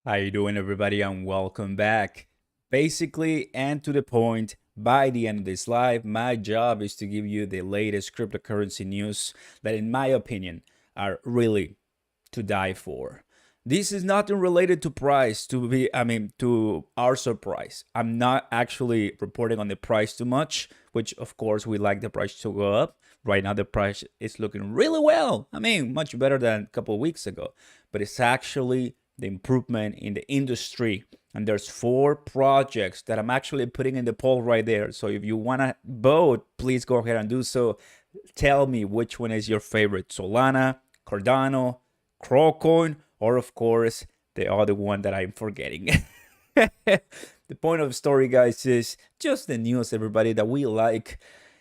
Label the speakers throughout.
Speaker 1: How you doing, everybody, and welcome back. Basically, and to the point, by the end of this live, my job is to give you the latest cryptocurrency news that, in my opinion, are really to die for. This is nothing related to price, to our surprise. I'm not actually reporting on the price too much, which of course we like the price to go up. Right now the price is looking really well. Much better than a couple of weeks ago. But it's actually the improvement in the industry. And there's 4 projects that I'm actually putting in the poll right there. So if you want to vote, please go ahead and do so. Tell me which one is your favorite: Solana, Cardano, Crocoin, or of course the other one that I'm forgetting. The point of the story, guys, is just the news, everybody, that we like.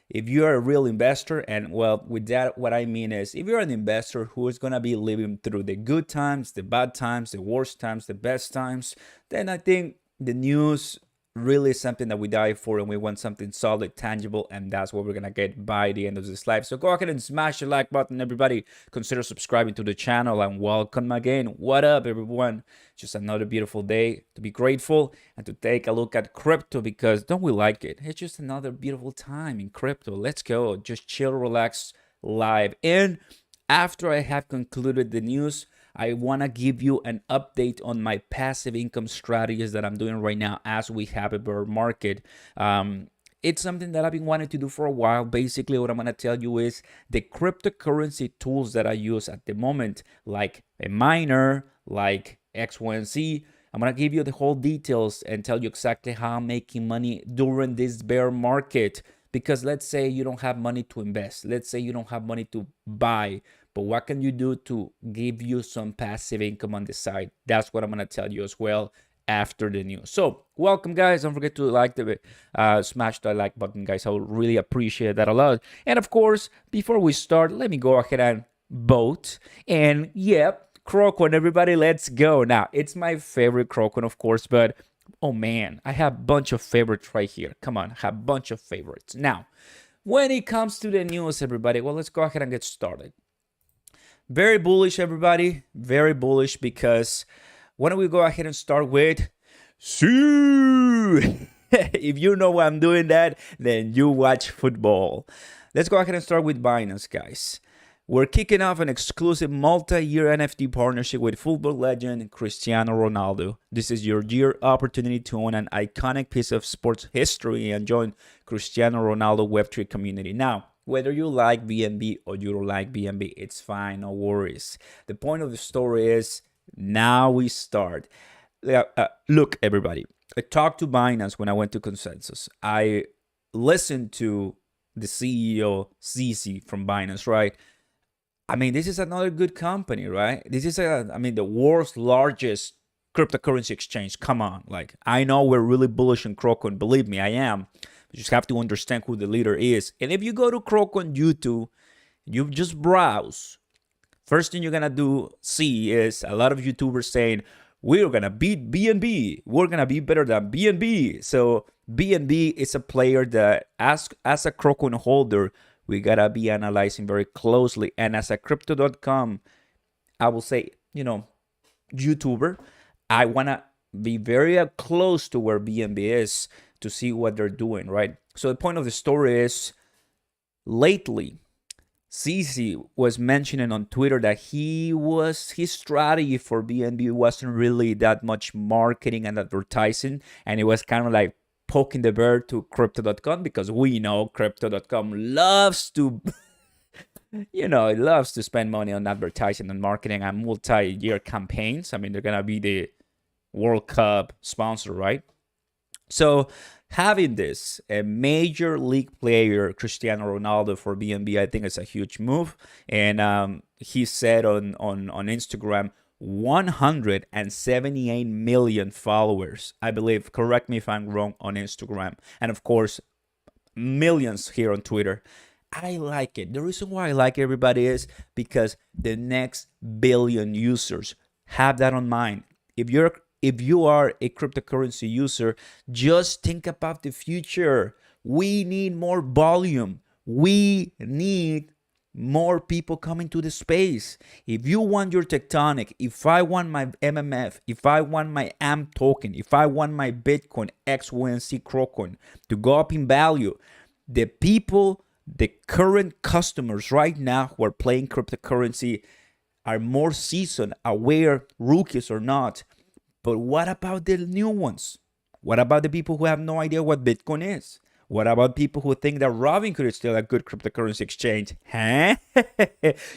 Speaker 1: If you're a real investor, and well, with that, what I mean is, if you're an investor who is going to be living through the good times, the bad times, the worst times, the best times, then I think the news really is something that we die for, and we want something solid, tangible, and that's what we're gonna get by the end of this live. So go ahead and smash the like button, everybody. Consider subscribing to the channel, and welcome again. What up, everyone? Just another beautiful day to be grateful and to take a look at crypto, because don't we like it? It's just another beautiful time in crypto. Let's go. Just chill, relax, live. And after I have concluded the news, I want to give you an update on my passive income strategies that I'm doing right now as we have a bear market. It's something that I've been wanting to do for a while. Basically, what I'm going to tell you is the cryptocurrency tools that I use at the moment, like a miner, like X1C. I'm going to give you the whole details and tell you exactly how I'm making money during this bear market. Because let's say you don't have money to invest. Let's say you don't have money to buy. But what can you do to give you some passive income on the side? That's what I'm going to tell you as well after the news. So welcome, guys. Don't forget to like smash the like button, guys. I would really appreciate that a lot. And of course, before we start, let me go ahead and vote. And yep, Crocoin, everybody, let's go. Now, it's my favorite Crocoin, of course, but oh man, I have a bunch of favorites right here. Come on, I have a bunch of favorites. Now, when it comes to the news, everybody, well, let's go ahead and get started. Very bullish, everybody. Very bullish, because why don't we go ahead and start with Sue. If you know why I'm doing that, then you watch football. Let's go ahead and start with Binance, guys. We're kicking off an exclusive multi-year NFT partnership with football legend Cristiano Ronaldo. This is your year opportunity to own an iconic piece of sports history and join Cristiano Ronaldo Web3 community. Now, whether you like BNB or you don't like BNB, it's fine, no worries. The point of the story is, now we start. Look, everybody, I talked to Binance when I went to Consensus. I listened to the CEO, Zizi, from Binance, right? This is another good company, right? This is, the world's largest cryptocurrency exchange. Come on. I know we're really bullish on Crocoin. Believe me, I am. You just have to understand who the leader is. And if you go to Crocoin YouTube, you just browse. First thing you're going to see is a lot of YouTubers saying, we're going to beat BNB. We're going to be better than BNB. So BNB is a player that, as a Crocoin holder, we got to be analyzing very closely. And as a crypto.com, I will say, YouTuber, I want to be very close to where BNB is to see what they're doing, right? So the point of the story is, lately, CC was mentioning on Twitter that his strategy for BNB wasn't really that much marketing and advertising, and it was kind of like poking the bear to crypto.com, because we know crypto.com loves to it loves to spend money on advertising and marketing and multi-year campaigns. I mean, they're gonna be the World Cup sponsor, right? So having this, a major league player, Cristiano Ronaldo for BNB, I think it's a huge move. And he said on Instagram, 178 million followers, I believe. Correct me if I'm wrong, on Instagram. And of course, millions here on Twitter. I like it. The reason why I like everybody is because the next billion users have that on mind. If you are a cryptocurrency user, just think about the future. We need more volume. We need more people coming to the space. If you want your tectonic, if I want my MMF, if I want my AMP token, if I want my Bitcoin XYZ Crocoin to go up in value, the people, the current customers right now who are playing cryptocurrency are more seasoned, aware, rookies or not. But what about the new ones? What about the people who have no idea what Bitcoin is? What about people who think that Robinhood is still a good cryptocurrency exchange? Huh?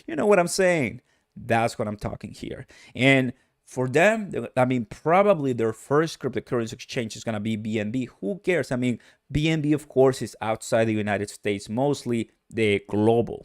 Speaker 1: You know what I'm saying? That's what I'm talking here. And for them, I mean, probably their first cryptocurrency exchange is going to be BNB. Who cares? I mean, BNB, of course, is outside the United States, mostly the global.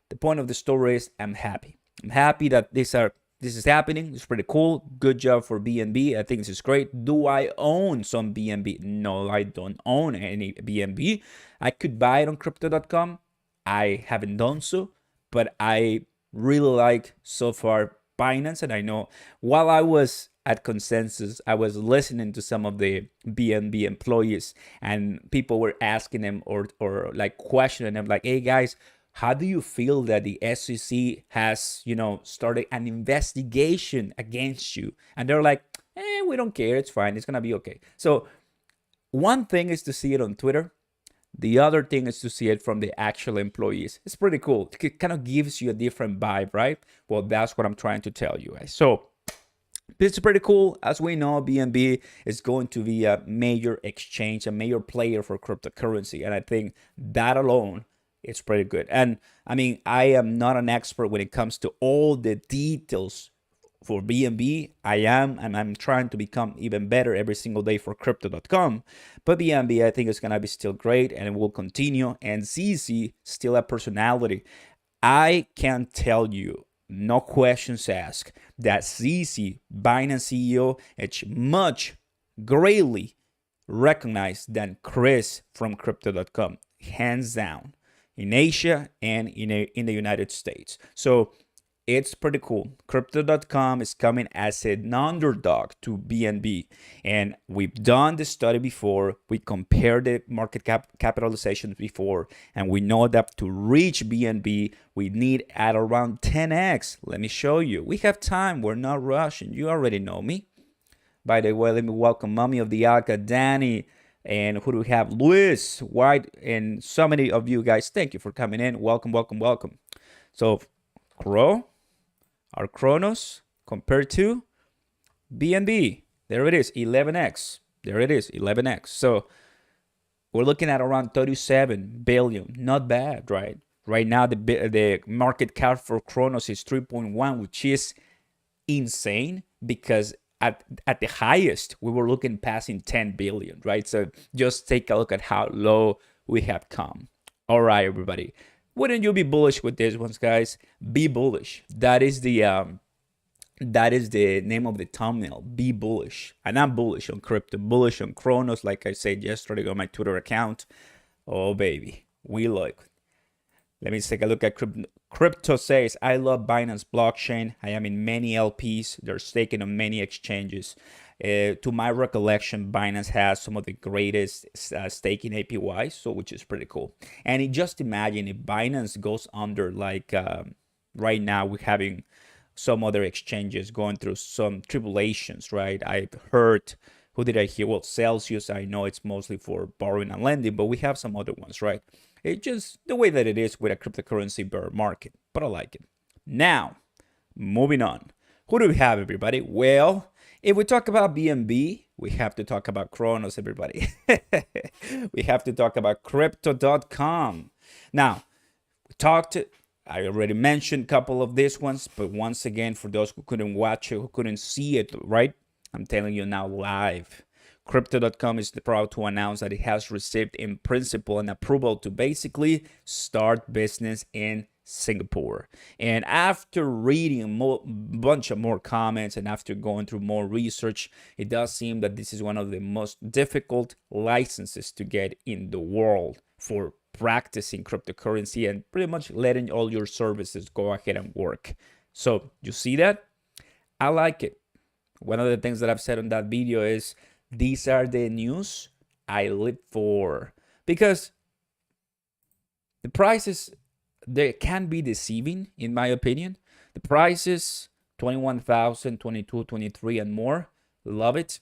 Speaker 1: The point of the story is I'm happy. I'm happy that this is happening. It's pretty cool. Good job for BNB. I think this is great. Do I own some BNB? No, I don't own any BNB. I could buy it on crypto.com. I haven't done so, but I really like so far Binance. And I know while I was at Consensus, I was listening to some of the BNB employees, and people were asking them or like questioning them, like, hey guys, how do you feel that the SEC has, started an investigation against you? And they're like, we don't care. It's fine. It's going to be okay. So one thing is to see it on Twitter. The other thing is to see it from the actual employees. It's pretty cool. It kind of gives you a different vibe, right? Well, that's what I'm trying to tell you guys. So it's pretty cool. As we know, BNB is going to be a major exchange, a major player for cryptocurrency. And I think that alone, it's pretty good. And I mean, I am not an expert when it comes to all the details for BNB. I am, and I'm trying to become even better every single day for crypto.com. But BNB, I think, is going to be still great, and it will continue. And CC, still a personality. I can tell you, no questions asked, that CC, Binance CEO, is much greatly recognized than Chris from crypto.com, hands down, in Asia and in the United States. So it's pretty cool. Crypto.com is coming as an underdog to BNB. And we've done this study before. We compared the market capitalizations before. And we know that to reach BNB, we need at around 10x. Let me show you. We have time. We're not rushing. You already know me. By the way, let me welcome Mommy of the Alka, Danny. And who do we have? Luis, White, and so many of you guys. Thank you for coming in. Welcome, welcome, welcome. So, our Cronos compared to BNB. There it is, 11x. There it is, 11x. So, we're looking at around 37 billion. Not bad, right? Right now, the market cap for Cronos is 3.1, which is insane because at the highest, we were looking passing 10 billion, right? So just take a look at how low we have come. All right, everybody. Wouldn't you be bullish with these ones, guys? Be bullish. That is the name of the thumbnail. Be bullish. And I'm bullish on crypto, bullish on Cronos, like I said yesterday on my Twitter account. Oh, baby. We look. Let me take a look at crypto. Crypto says, I love Binance blockchain. I am in many LPs. They're staking on many exchanges. To my recollection, Binance has some of the greatest staking APYs, so which is pretty cool. And just imagine if Binance goes under, like right now we're having some other exchanges going through some tribulations, right? I've heard, who did I hear? Well, Celsius, I know it's mostly for borrowing and lending, but we have some other ones, right? It's just the way that it is with a cryptocurrency bear market, but I like it. Now, moving on. Who do we have, everybody? Well, if we talk about BNB, we have to talk about Cronos, everybody. We have to talk about crypto.com. Now, I already mentioned a couple of these ones, but once again, for those who couldn't watch it, who couldn't see it, right? I'm telling you now live. Crypto.com is proud to announce that it has received in principle an approval to basically start business in Singapore. And after reading a bunch of more comments and after going through more research, it does seem that this is one of the most difficult licenses to get in the world for practicing cryptocurrency and pretty much letting all your services go ahead and work. So you see that? I like it. One of the things that I've said on that video is these are the news I live for, because the prices, they can be deceiving in my opinion. The prices 21,000, 22, 23 and more, love it.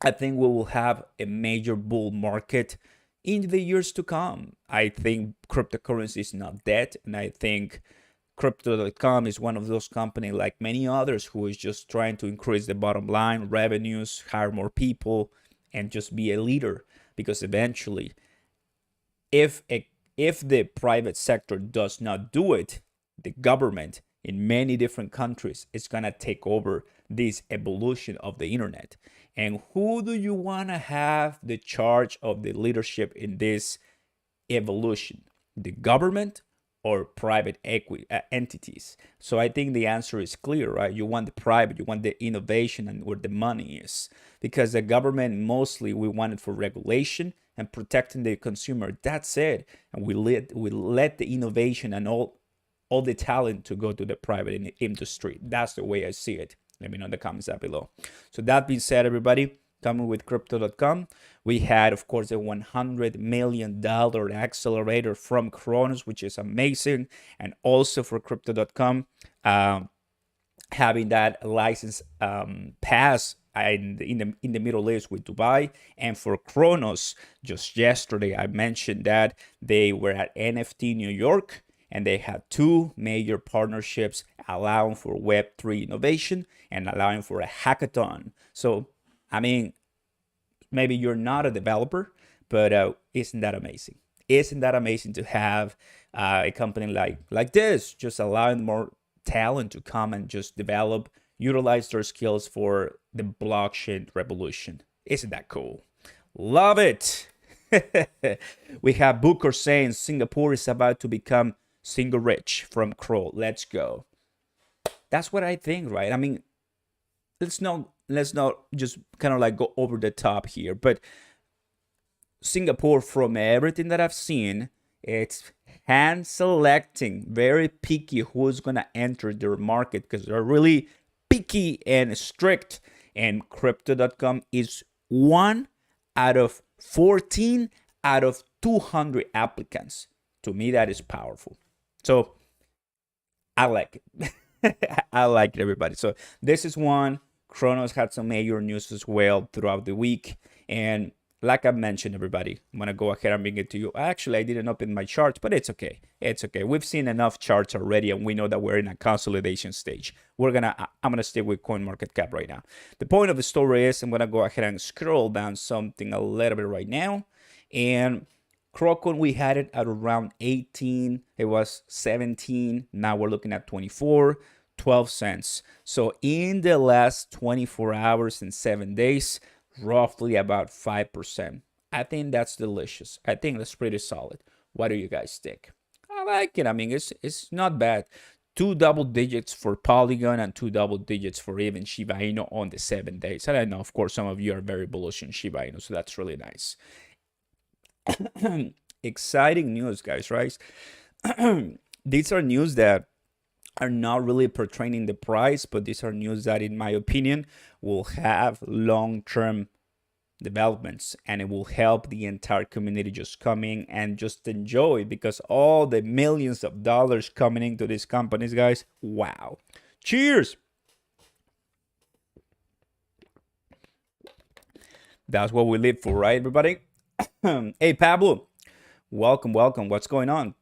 Speaker 1: I think we will have a major bull market in the years to come. I think cryptocurrency is not dead, and I think Crypto.com is one of those companies like many others who is just trying to increase the bottom line, revenues, hire more people, and just be a leader. Because eventually, if the private sector does not do it, the government in many different countries is going to take over this evolution of the internet. And who do you want to have the charge of the leadership in this evolution? The government or private equity entities? So I think the answer is clear, right? You want the private, you want the innovation and where the money is. Because the government, mostly we want it for regulation and protecting the consumer. That's it. And we let the innovation and all the talent to go to the private industry. That's the way I see it. Let me know in the comments down below. So that being said, everybody, coming with crypto.com, we had, of course, a $100 million accelerator from Cronos, which is amazing. And also for crypto.com, having that license pass in the Middle East with Dubai. And for Cronos, just yesterday, I mentioned that they were at NFT New York, and they had 2 major partnerships allowing for Web3 innovation and allowing for a hackathon. So, I mean, maybe you're not a developer, but isn't that amazing? Isn't that amazing to have a company like this, just allowing more talent to come and just develop, utilize their skills for the blockchain revolution? Isn't that cool? Love it. We have Booker saying Singapore is about to become single rich from Crow. Let's go. That's what I think, right? I mean, let's not just kind of like go over the top here, but Singapore, from everything that I've seen, it's hand selecting, very picky who's gonna enter their market, because they're really picky and strict. And crypto.com is 1 out of 14 out of 200 applicants. To me, that is powerful. So I like it. I like it, everybody. So this is one. Cronos had some major news as well throughout the week. And like I mentioned, everybody, I'm going to go ahead and bring it to you. Actually, I didn't open my charts, but it's okay. It's okay. We've seen enough charts already, and we know that we're in a consolidation stage. I'm going to stick with CoinMarketCap right now. The point of the story is I'm going to go ahead and scroll down something a little bit right now. And Crocon, we had it at around 18. It was 17. Now we're looking at 24, 12 cents. So in the last 24 hours and 7 days, roughly about 5%. I think that's delicious. I think that's pretty solid. What do you guys think? I like it. I mean, it's not bad. 2 double digits for Polygon and 2 double digits for even Shiba Inu on the 7 days. And I know, of course, some of you are very bullish on Shiba Inu, so that's really nice. Exciting news, guys, right? These are news that are not really portraying the price, but these are news that, in my opinion, will have long-term developments, and it will help the entire community just come in and just enjoy, because all the millions of dollars coming into these companies, guys, wow. Cheers. That's what we live for, right, everybody? Hey, Pablo, Welcome, welcome. What's going on?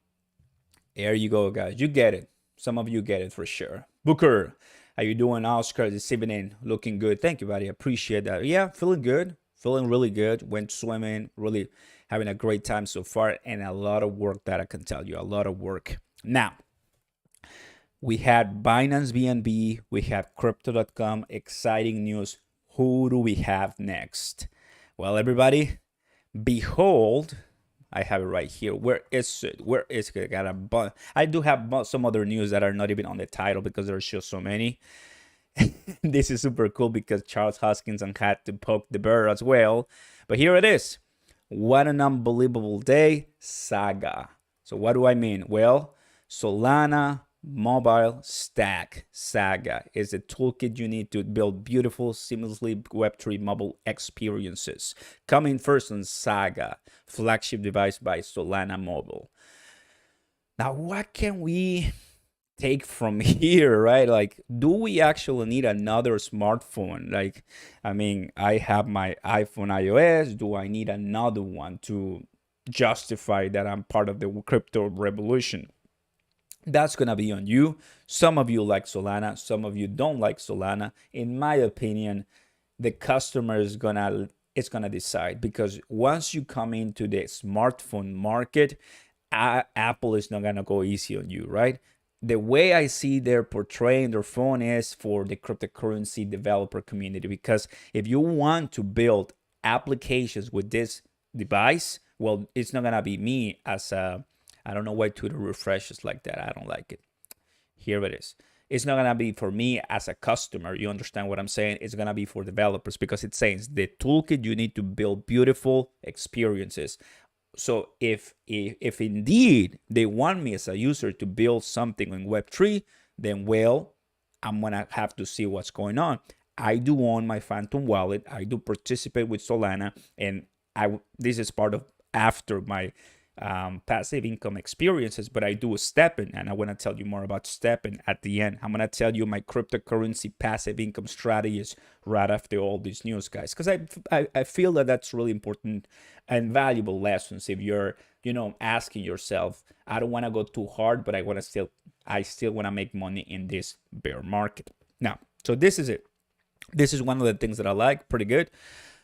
Speaker 1: There you go, guys. You get it. Some of you get it for sure. Booker, how you doing? Oscar this evening, looking good. Thank you, buddy. Appreciate that. Yeah, feeling good. Feeling really good. Went swimming. Really having a great time so far, and a lot of work that I can tell you. A lot of work. Now, we had Binance BNB. We have Crypto.com. Exciting news. Who do we have next? Well, everybody, behold. I have it right here. Where is it? Where is it? I do have some other news that are not even on the title because there's just so many. This is super cool because Charles Hoskinson had to poke the bear as well. But here it is. What an unbelievable day. Saga. So what do I mean? Well, Solana mobile stack Saga is a toolkit you need to build beautiful, seamlessly Web3 mobile experiences. Coming first on Saga, flagship device by Solana Mobile. Now, what can we take from here, right? Like, do we actually need another smartphone? Like, I mean, I have my iPhone iOS. Do I need another one to justify that I'm part of the crypto revolution? That's going to be on you. Some of you like Solana, some of you don't like Solana. In my opinion, the customer is going to decide, because once you come into the smartphone market, Apple is not going to go easy on you, right? The way I see they're portraying their phone is for the cryptocurrency developer community, because if you want to build applications with this device, well, it's not going to be me as a, I don't know why Twitter refreshes like that. I don't like it. Here it is. It's not going to be for me as a customer. You understand what I'm saying? It's going to be for developers, because it says the toolkit you need to build beautiful experiences. So if indeed they want me as a user to build something in Web3, then, well, I'm going to have to see what's going on. I do own my Phantom wallet. I do participate with Solana, and this is part of after my passive income experiences, but I do a stepping, and I want to tell you more about stepping at the end. I'm going to tell you my cryptocurrency passive income strategies right after all these news, guys, because I feel that that's really important and valuable lessons if you're, asking yourself, I don't want to go too hard, but I still want to make money in this bear market. Now, so this is it. This is one of the things that I like, pretty good.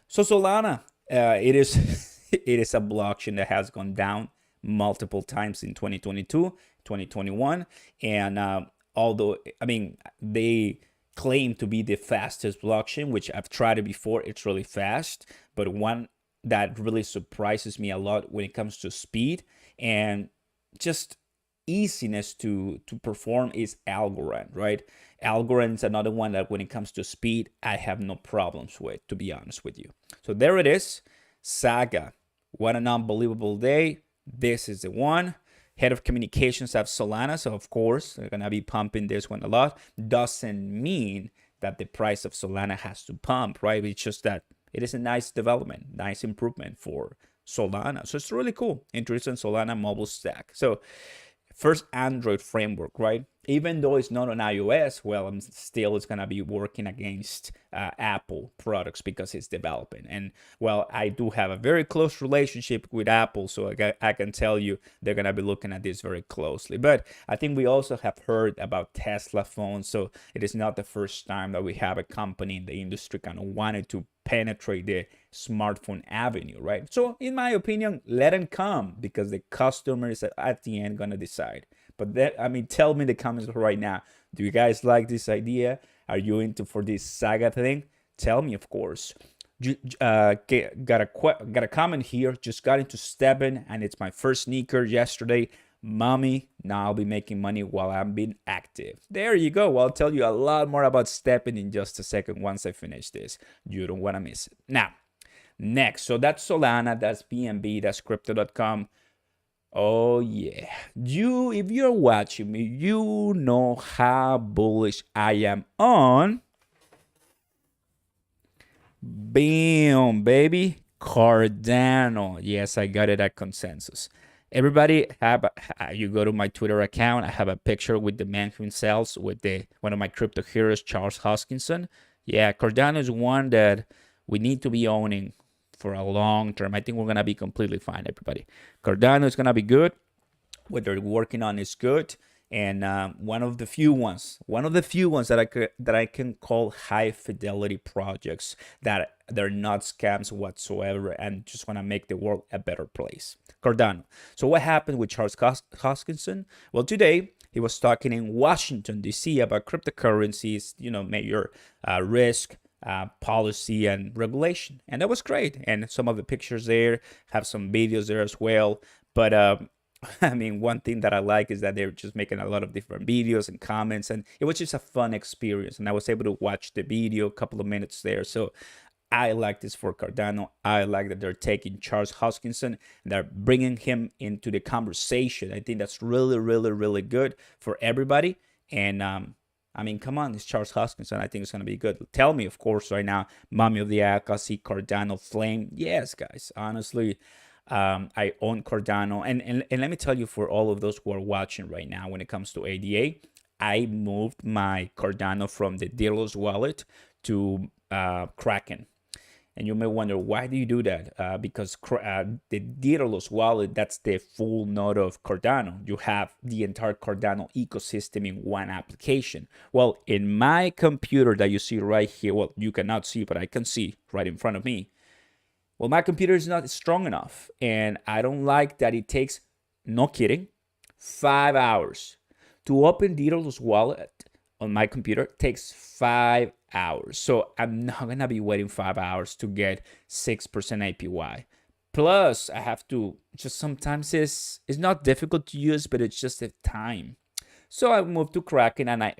Speaker 1: So Solana, it is it is a blockchain that has gone down multiple times in 2022, 2021. And although, I mean, they claim to be the fastest blockchain, which I've tried it before, it's really fast. But one that really surprises me a lot when it comes to speed and just easiness to perform is algorand, right? Algorand is another one that when it comes to speed, I have no problems with, to be honest with you. So there it is. Saga, what an unbelievable day. This is the one. Head of communications at Solana, so of course they're gonna be pumping this one a lot. Doesn't mean that the price of Solana has to pump, right? It's just that it is a nice development, nice improvement for Solana. So it's really cool. Introducing Solana mobile stack. So first Android framework, right? Even though it's not on iOS, well, it's gonna be working against Apple products because it's developing. And well, I do have a very close relationship with Apple, so I can tell you they're gonna be looking at this very closely. But I think we also have heard about Tesla phones, so it is not the first time that we have a company in the industry kind of wanted to penetrate the smartphone avenue, right? So in my opinion, let them come, because the customers at the end gonna decide. But tell me in the comments right now, do you guys like this idea? Are you into for this Saga thing? Tell me, of course. Got a comment here. Just got into stepping, and it's my first sneaker yesterday. Mommy, now I'll be making money while I'm being active. There you go. Well, I'll tell you a lot more about stepping in just a second once I finish this. You don't want to miss it. Now, next. So that's Solana, that's BNB, that's Crypto.com. Oh yeah, if you're watching me, you know how bullish I am on, bam, baby, Cardano. Yes, I got it at consensus. Everybody you go to my Twitter account, I have a picture with the man himself, with one of my crypto heroes, Charles Hoskinson. Yeah, Cardano is one that we need to be owning for a long term. I think we're gonna be completely fine, everybody. Cardano is gonna be good. What they're working on is good, and one of the few ones that I can call high fidelity projects that they're not scams whatsoever and just want to make the world a better place. Cardano. So what happened with Charles Hoskinson? Well, today he was talking in Washington D.C. about cryptocurrencies, major risk, policy and regulation, and that was great. And some of the pictures there have some videos there as well, but I mean, one thing that I like is that they're just making a lot of different videos and comments, and it was just a fun experience. And I was able to watch the video, a couple of minutes there. So I like this for Cardano. I like that they're taking Charles Hoskinson and they're bringing him into the conversation. I think that's really, really, really good for everybody. And I mean, come on, it's Charles Hoskinson. I think it's going to be good. Tell me, of course, right now, Mommy of the Akasi, Cardano Flame. Yes, guys, honestly. I own Cardano, and let me tell you, for all of those who are watching right now, when it comes to ADA, I moved my Cardano from the Delos wallet to Kraken. And you may wonder, why do you do that? Because the Delos wallet, that's the full node of Cardano. You have the entire Cardano ecosystem in one application. Well, in my computer that you see right here, well, you cannot see, but I can see right in front of me. Well, my computer is not strong enough, and I don't like that it takes, no kidding, 5 hours. To open Deedle's wallet on my computer takes 5 hours. So I'm not going to be waiting 5 hours to get 6% APY. Plus, I have to, just sometimes it's not difficult to use, but it's just the time. So I moved to Kraken, and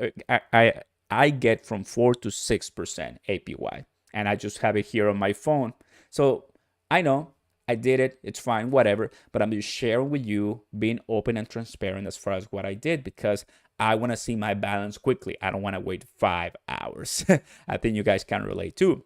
Speaker 1: I get from 4 to 6% APY. And I just have it here on my phone. So I know I did it. It's fine, whatever. But I'm just sharing with you, being open and transparent as far as what I did, because I want to see my balance quickly. I don't want to wait 5 hours. I think you guys can relate too.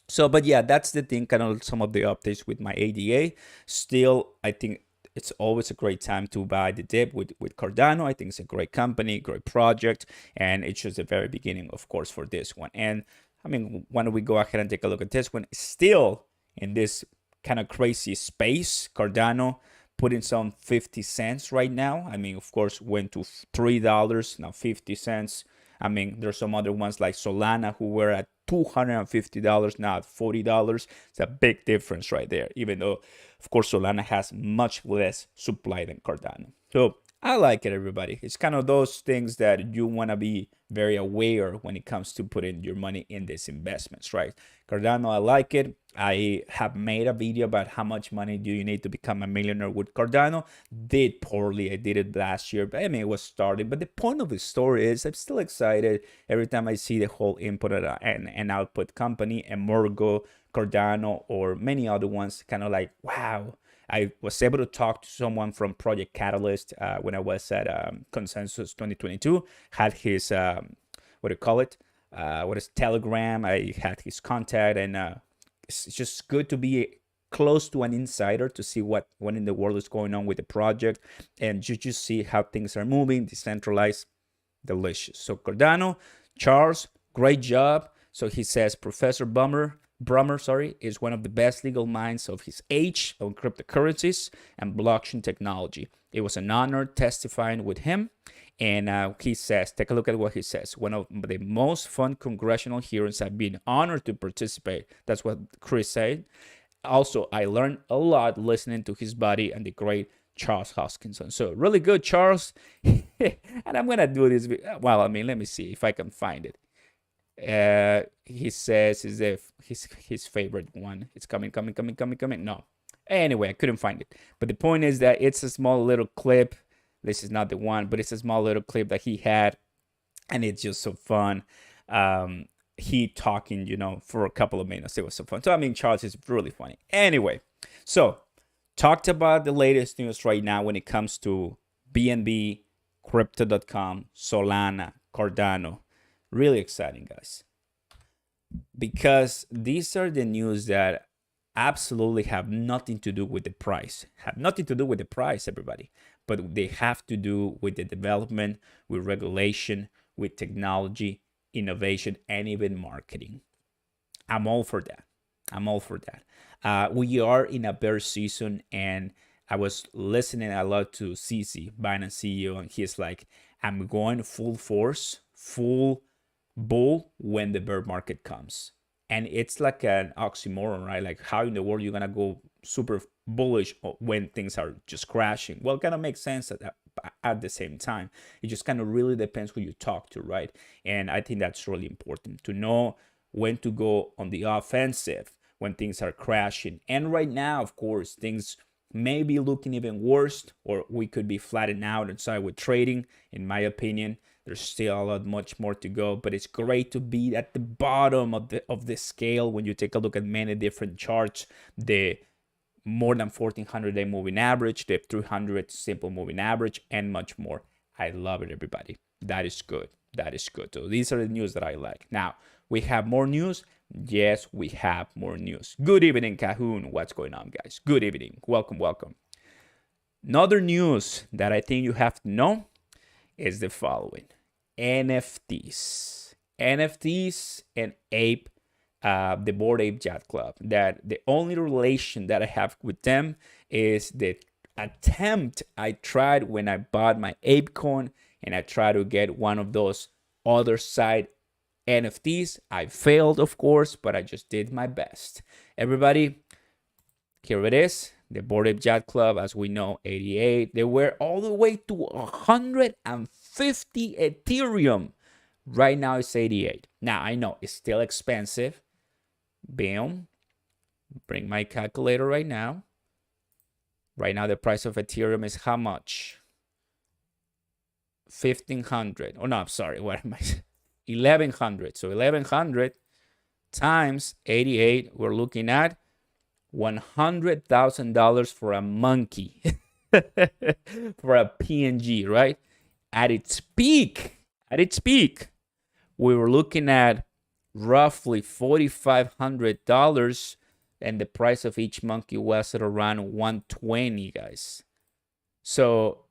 Speaker 1: So, but yeah, that's the thing, kind of some of the updates with my ADA. Still, I think it's always a great time to buy the dip with Cardano. I think it's a great company, great project. And it's just the very beginning, of course, for this one. And I mean, why don't we go ahead and take a look at this one? Still in this kind of crazy space, Cardano putting some 50 cents right now. I mean, of course, went to $3, now 50 cents. I mean, there's some other ones like Solana who were at $250, now at $40. It's a big difference right there, even though, of course, Solana has much less supply than Cardano. So I like it, everybody. It's kind of those things that you want to be very aware when it comes to putting your money in these investments, right? Cardano, I like it. I have made a video about how much money do you need to become a millionaire with Cardano. Did poorly. I did it last year, but I mean, it was started. But the point of the story is I'm still excited every time I see the whole input and output company, Emorgo, Cardano, or many other ones, kind of like, wow. I was able to talk to someone from Project Catalyst when I was at Consensus 2022. Had his, what do you call it? What is Telegram? I had his contact, and it's just good to be close to an insider to see what in the world is going on with the project, and just see how things are moving, decentralized, delicious. So Cardano, Charles, great job. So he says, Professor Brummer, is one of the best legal minds of his age on cryptocurrencies and blockchain technology. It was an honor testifying with him. And he says, take a look at what he says. One of the most fun congressional hearings I've been honored to participate. That's what Chris said. Also, I learned a lot listening to his buddy and the great Charles Hoskinson. So really good, Charles. And I'm going to do this. Well, I mean, let me see if I can find it. He says is if his favorite one. It's coming. No. Anyway, I couldn't find it. But the point is that it's a small little clip. This is not the one, but it's a small little clip that he had, and it's just so fun. He talking, for a couple of minutes. It was so fun. So I mean, Charles is really funny. Anyway, so talked about the latest news right now when it comes to BNB, Crypto.com, Solana, Cardano. Really exciting, guys, because these are the news that absolutely have nothing to do with the price. Have nothing to do with the price, everybody, but they have to do with the development, with regulation, with technology, innovation, and even marketing. I'm all for that. I'm all for that. We are in a bear season, and I was listening a lot to CC, Binance CEO, and he's like, I'm going full force, full bull when the bear market comes. And it's like an oxymoron, right? Like, how in the world you're gonna go super bullish when things are just crashing? Well, it kind of makes sense at the same time. It just kind of really depends who you talk to, right? And I think that's really important to know when to go on the offensive when things are crashing. And right now, of course, things may be looking even worse, or we could be flattening out inside with trading, in my opinion. There's still a lot much more to go, but it's great to be at the bottom of the scale when you take a look at many different charts. The more than 1400 day moving average, the 300 simple moving average, and much more. I love it, everybody. That is good. That is good. So these are the news that I like. Now, we have more news. Yes, we have more news. Good evening, Cahoon. What's going on, guys? Good evening. Welcome, welcome. Another news that I think you have to know is the following. NFTs. NFTs and Ape, the Bored Ape Yacht Club. That the only relation that I have with them is the attempt I tried when I bought my ApeCoin and I tried to get one of those other side NFTs. I failed, of course, but I just did my best. Everybody, here it is. The Bored Ape Yacht Club, as we know, 88. They were all the way to 150 Ethereum. Right now it's 88. Now I know it's still expensive. Boom. Bring my calculator right now. Right now the price of Ethereum is how much? 1,500. Oh no, I'm sorry. What am I? 1,100. So 1,100 times 88. We're looking at $100,000 for a monkey. For a PNG, right? At its peak, we were looking at roughly $4,500, and the price of each monkey was at around 120, guys. So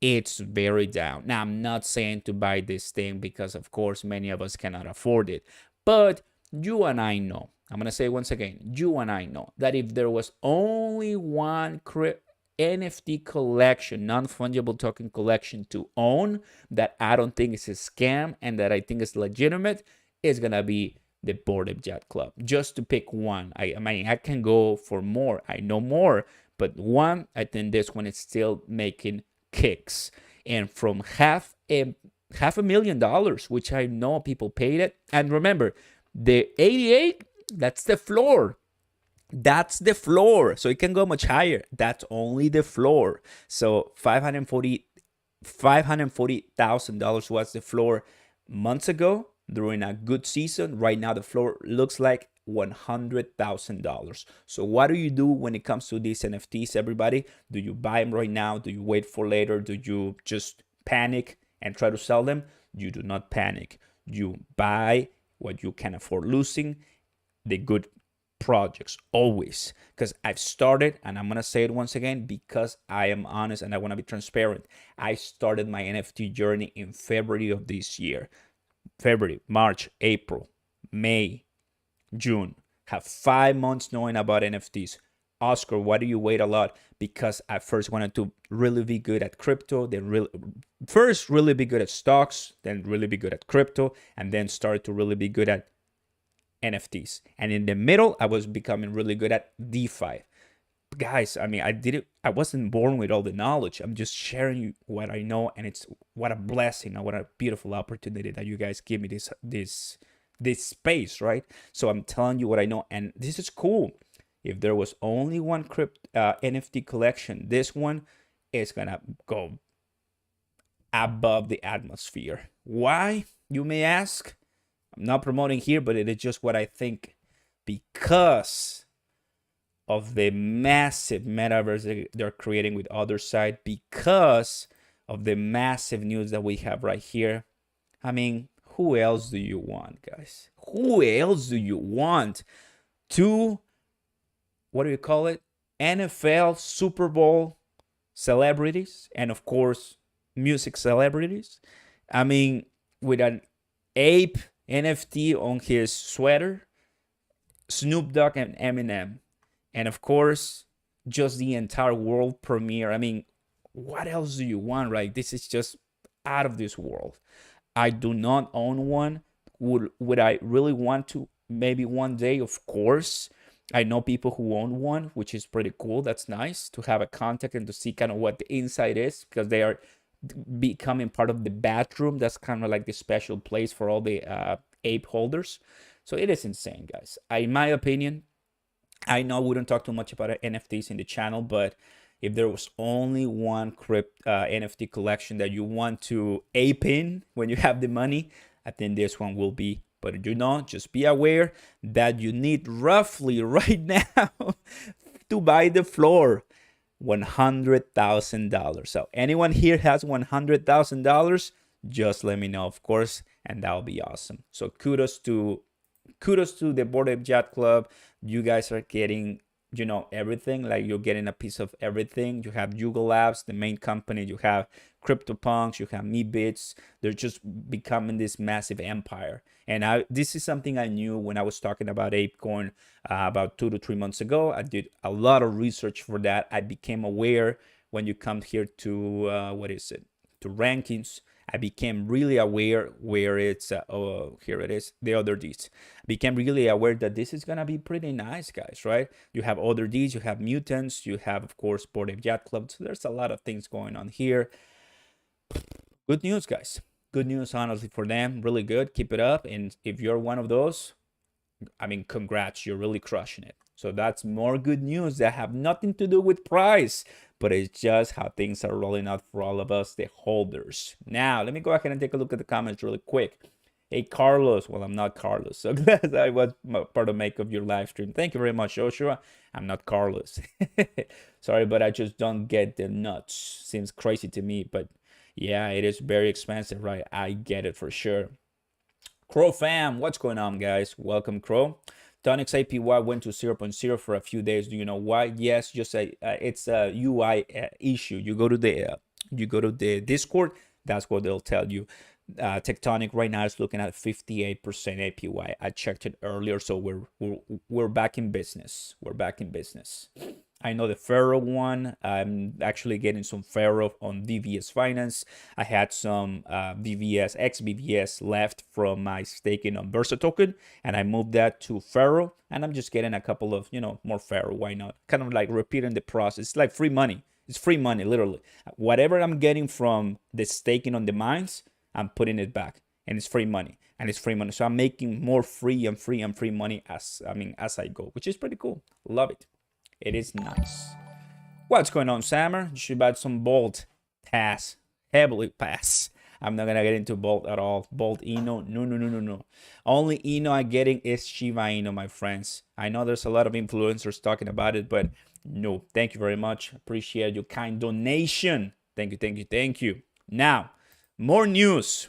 Speaker 1: it's very down. Now, I'm not saying to buy this thing because, of course, many of us cannot afford it. But you and I know, I'm going to say once again, you and I know that if there was only one NFT collection, non-fungible token collection to own that I don't think is a scam and that I think is legitimate, is going to be the Bored Ape Yacht Club. Just to pick one. I mean, I can go for more. I know more. But one, I think this one is still making kicks. And from $500,000, which I know people paid it. And remember, the 88, that's the floor. That's the floor. So it can go much higher. That's only the floor. So $540,000 was the floor months ago during a good season. Right now, the floor looks like $100,000. So what do you do when it comes to these NFTs, everybody? Do you buy them right now? Do you wait for later? Do you just panic and try to sell them? You do not panic. You buy what you can afford losing, the good projects, always. Because I've started, and I'm going to say it once again because I am honest and I want to be transparent. I started my NFT journey in February of this year. February, March, April, May, June. Have 5 months knowing about NFTs. Oscar, why do you wait a lot? Because I first wanted to really be good at crypto, then really be good at stocks, then really be good at crypto, and then started to really be good at NFTs. And in the middle, I was becoming really good at DeFi. Guys, I mean, I wasn't born with all the knowledge. I'm just sharing you what I know, and it's what a blessing and what a beautiful opportunity that you guys give me this space, right? So I'm telling you what I know, and this is cool. If there was only one NFT collection, this one is gonna go above the atmosphere. Why, you may ask? I'm not promoting here, but it is just what I think, because of the massive metaverse they're creating with other side, because of the massive news that we have right here. I mean, who else do you want, guys? Who else do you want to, what do you call it? NFL, Super Bowl celebrities, and of course, music celebrities. I mean, with an ape NFT on his sweater, Snoop Dogg and Eminem, and of course, just the entire world premiere. I mean, what else do you want, right? This is just out of this world. I do not own one. Would I really want to? Maybe one day, of course. I know people who own one, which is pretty cool. That's nice to have a contact and to see kind of what the inside is, because they are becoming part of the bathroom. That's kind of like the special place for all the ape holders. So it is insane, guys. In my opinion, I know we don't talk too much about NFTs in the channel, but if there was only one NFT collection that you want to ape in when you have the money, I think this one will be. But you know, just be aware that you need roughly right now to buy the floor $100,000. So anyone here has $100,000, just let me know, of course, and that'll be awesome. So kudos to the Bored Ape Yacht Club. You guys are getting, you know, everything. Like, you're getting a piece of everything. You have Yuga Labs, the main company. You have CryptoPunks. You have MeBits. They're just becoming this massive empire. And this is something I knew when I was talking about ApeCoin about 2 to 3 months ago. I did a lot of research for that. I became aware when you come here to to rankings. I became really aware where it's, oh, here it is, the other Ds. I became really aware that this is going to be pretty nice, guys, right? You have other Ds, you have mutants, you have, of course, Bored Ape Yacht Club. So there's a lot of things going on here. Good news, guys. Good news, honestly, for them. Really good. Keep it up. And if you're one of those, I mean, congrats. You're really crushing it. So that's more good news that have nothing to do with price, but it's just how things are rolling out for all of us, the holders. Now, let me go ahead and take a look at the comments really quick. Hey, Carlos. Well, I'm not Carlos. So glad I was part of make of your live stream. Thank you very much, Joshua. I'm not Carlos. Sorry, but I just don't get the nuts. Seems crazy to me, but yeah, it is very expensive, right? I get it for sure. Crow fam, what's going on, guys? Welcome, Crow. Tonic's APY went to 0.0 for a few days. Do you know why? Yes, just it's a UI issue. You go to the Discord. That's what they'll tell you. Tectonic right now is looking at 58% APY. I checked it earlier, so we're back in business. We're back in business. I know the Pharaoh one. I'm actually getting some Pharaoh on VVS Finance. I had some XBVS left from my staking on Versa token, and I moved that to Pharaoh. And I'm just getting a couple of, more Pharaoh. Why not? Kind of like repeating the process. It's like free money. It's free money, literally. Whatever I'm getting from the staking on the mines, I'm putting it back, and it's free money. And it's free money. So I'm making more free money as I go, which is pretty cool. Love it. It is nice. What's going on, Sammer? You should buy some Bolt. Pass. Heavily pass. I'm not gonna get into Bolt at all. Bolt Eno. No. Only Eno I'm getting is Shiba Inu, my friends. I know there's a lot of influencers talking about it, but no. Thank you very much. Appreciate your kind donation. Thank you. Now, more news.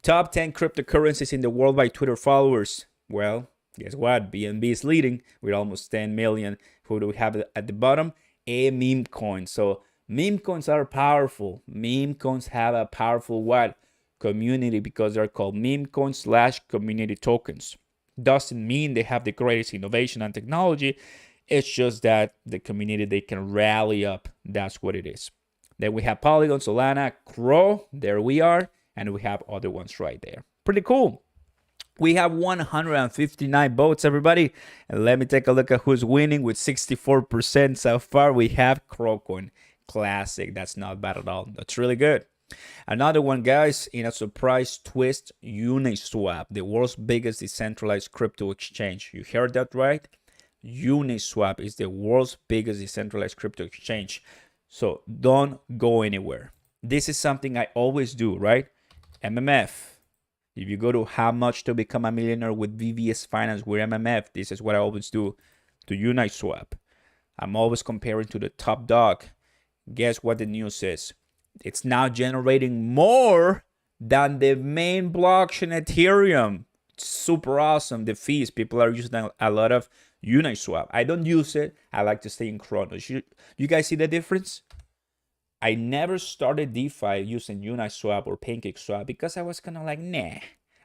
Speaker 1: Top 10 cryptocurrencies in the world by Twitter followers. Well, guess what? BNB is leading with almost 10 million. Who do we have at the bottom? A meme coin. So meme coins are powerful. Meme coins have a powerful what? Community, because they're called meme coins / community tokens. Doesn't mean they have the greatest innovation and technology. It's just that the community, they can rally up. That's what it is. Then we have Polygon, Solana, Crow. There we are. And we have other ones right there. Pretty cool. We have 159 votes, everybody. And let me take a look at who's winning with 64% so far. We have Crowcoin. Classic. That's not bad at all. That's really good. Another one, guys, in a surprise twist, Uniswap, the world's biggest decentralized crypto exchange. You heard that right? Uniswap is the world's biggest decentralized crypto exchange. So don't go anywhere. This is something I always do, right? MMF. If you go to how much to become a millionaire with VVS Finance with MMF, this is what I always do to Uniswap. I'm always comparing to the top dog. Guess what the news is? It's now generating more than the main blockchain Ethereum. Super awesome. The fees, people are using a lot of Uniswap. I don't use it. I like to stay in Cronos. You guys see the difference? I never started DeFi using Uniswap or PancakeSwap because I was kind of like, nah.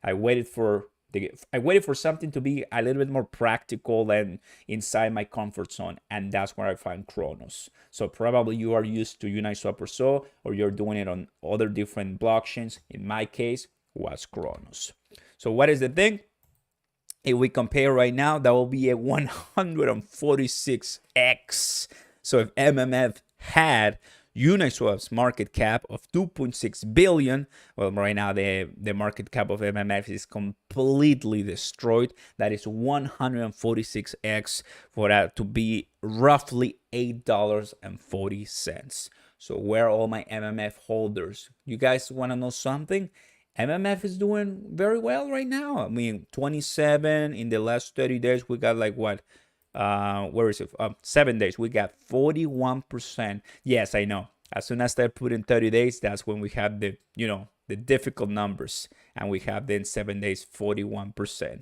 Speaker 1: I waited for I waited for something to be a little bit more practical and inside my comfort zone, and that's where I find Cronos. So probably you are used to Uniswap or so, or you're doing it on other different blockchains. In my case, was Cronos. So what is the thing? If we compare right now, that will be a 146x. So if MMF had Uniswap's market cap of 2.6 billion, well, right now the market cap of MMF is completely destroyed. That is 146x for that to be roughly $8.40. So where are all my MMF holders? You guys want to know something? MMF is doing very well right now. I mean, 27 in the last 30 days. We got like what? Where is it? 7 days. We got 41%. Yes, I know. As soon as I put in 30 days, that's when we have the, the difficult numbers. And we have then 7 days, 41%.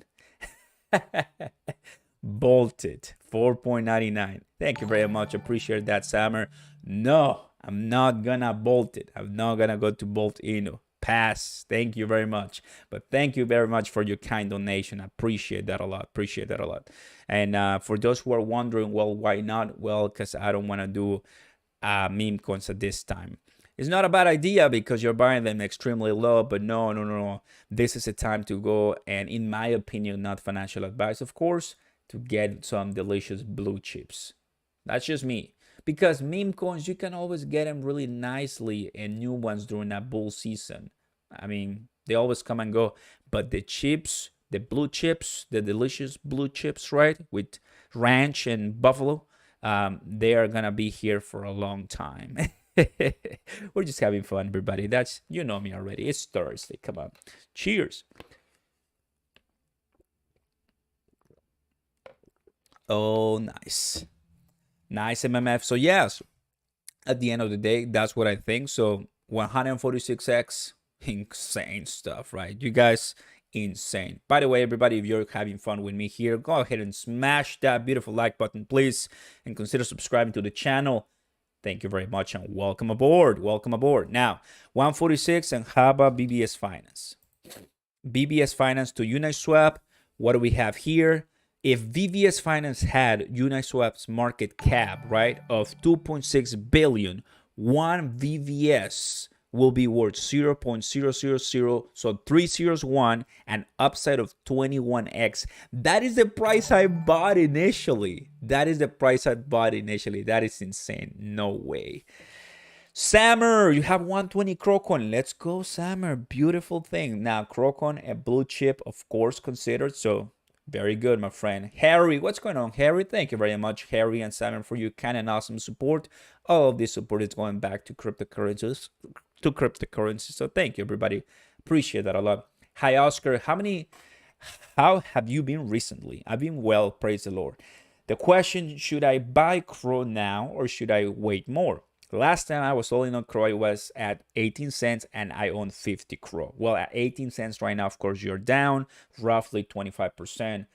Speaker 1: Bolted, 4.99. Thank you very much. Appreciate that, Summer. No, I'm not gonna bolt it. I'm not gonna go to Bolt Inu. Pass. Thank you very much. But thank you very much for your kind donation. I appreciate that a lot. Appreciate that a lot. And for those who are wondering, well, why not? Well, because I don't want to do meme coins at this time. It's not a bad idea because you're buying them extremely low, but no. This is a time to go, and in my opinion, not financial advice, of course, to get some delicious blue chips. That's just me. Because meme coins, you can always get them really nicely and new ones during that bull season. I mean, they always come and go. But the chips, the blue chips, the delicious blue chips, right, with ranch and buffalo, they are going to be here for a long time. We're just having fun, everybody. That's, you know me already. It's Thursday. Come on. Cheers. Oh, nice. Nice MMF. So yes, at the end of the day, that's what I think. So 146x, insane stuff, right? You guys, insane. By the way, everybody, if you're having fun with me here, go ahead and smash that beautiful like button, please, and consider subscribing to the channel. Thank you very much and welcome aboard. Welcome aboard. Now, 146, and how about BBS Finance? BBS Finance to Uniswap. What do we have here? If VVS Finance had Uniswap's market cap, right, of 2.6 billion, one VVS will be worth 0.000, so 3 zeros, 1, an upside of 21x. That is the price I bought initially. That is insane. No way. Sammer, you have 120 Crocon. Let's go, Sammer. Beautiful thing. Now, Crocon, a blue chip, of course, considered, so very good, my friend. Harry, what's going on, Harry? Thank you very much, Harry and Simon, for your kind and awesome support. All of this support is going back to cryptocurrencies. So thank you, everybody. Appreciate that a lot. Hi, Oscar. How have you been recently? I've been well, praise the Lord. The question, should I buy Crow now or should I wait more? Last time I was holding on Crow, it was at 18 cents and I own 50 Crow. Well, at 18 cents right now, of course, you're down roughly 25%.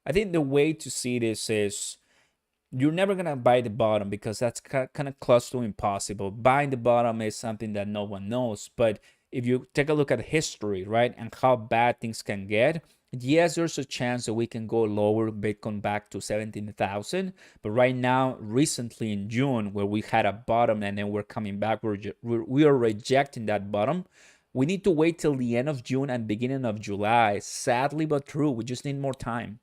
Speaker 1: I think the way to see this is you're never going to buy the bottom because that's kind of close to impossible. Buying the bottom is something that no one knows. But if you take a look at history, right, and how bad things can get, yes, there's a chance that we can go lower, Bitcoin back to 17,000. But right now, recently in June, where we had a bottom and then we're coming back, we are rejecting that bottom. We need to wait till the end of June and beginning of July. Sadly but true, we just need more time.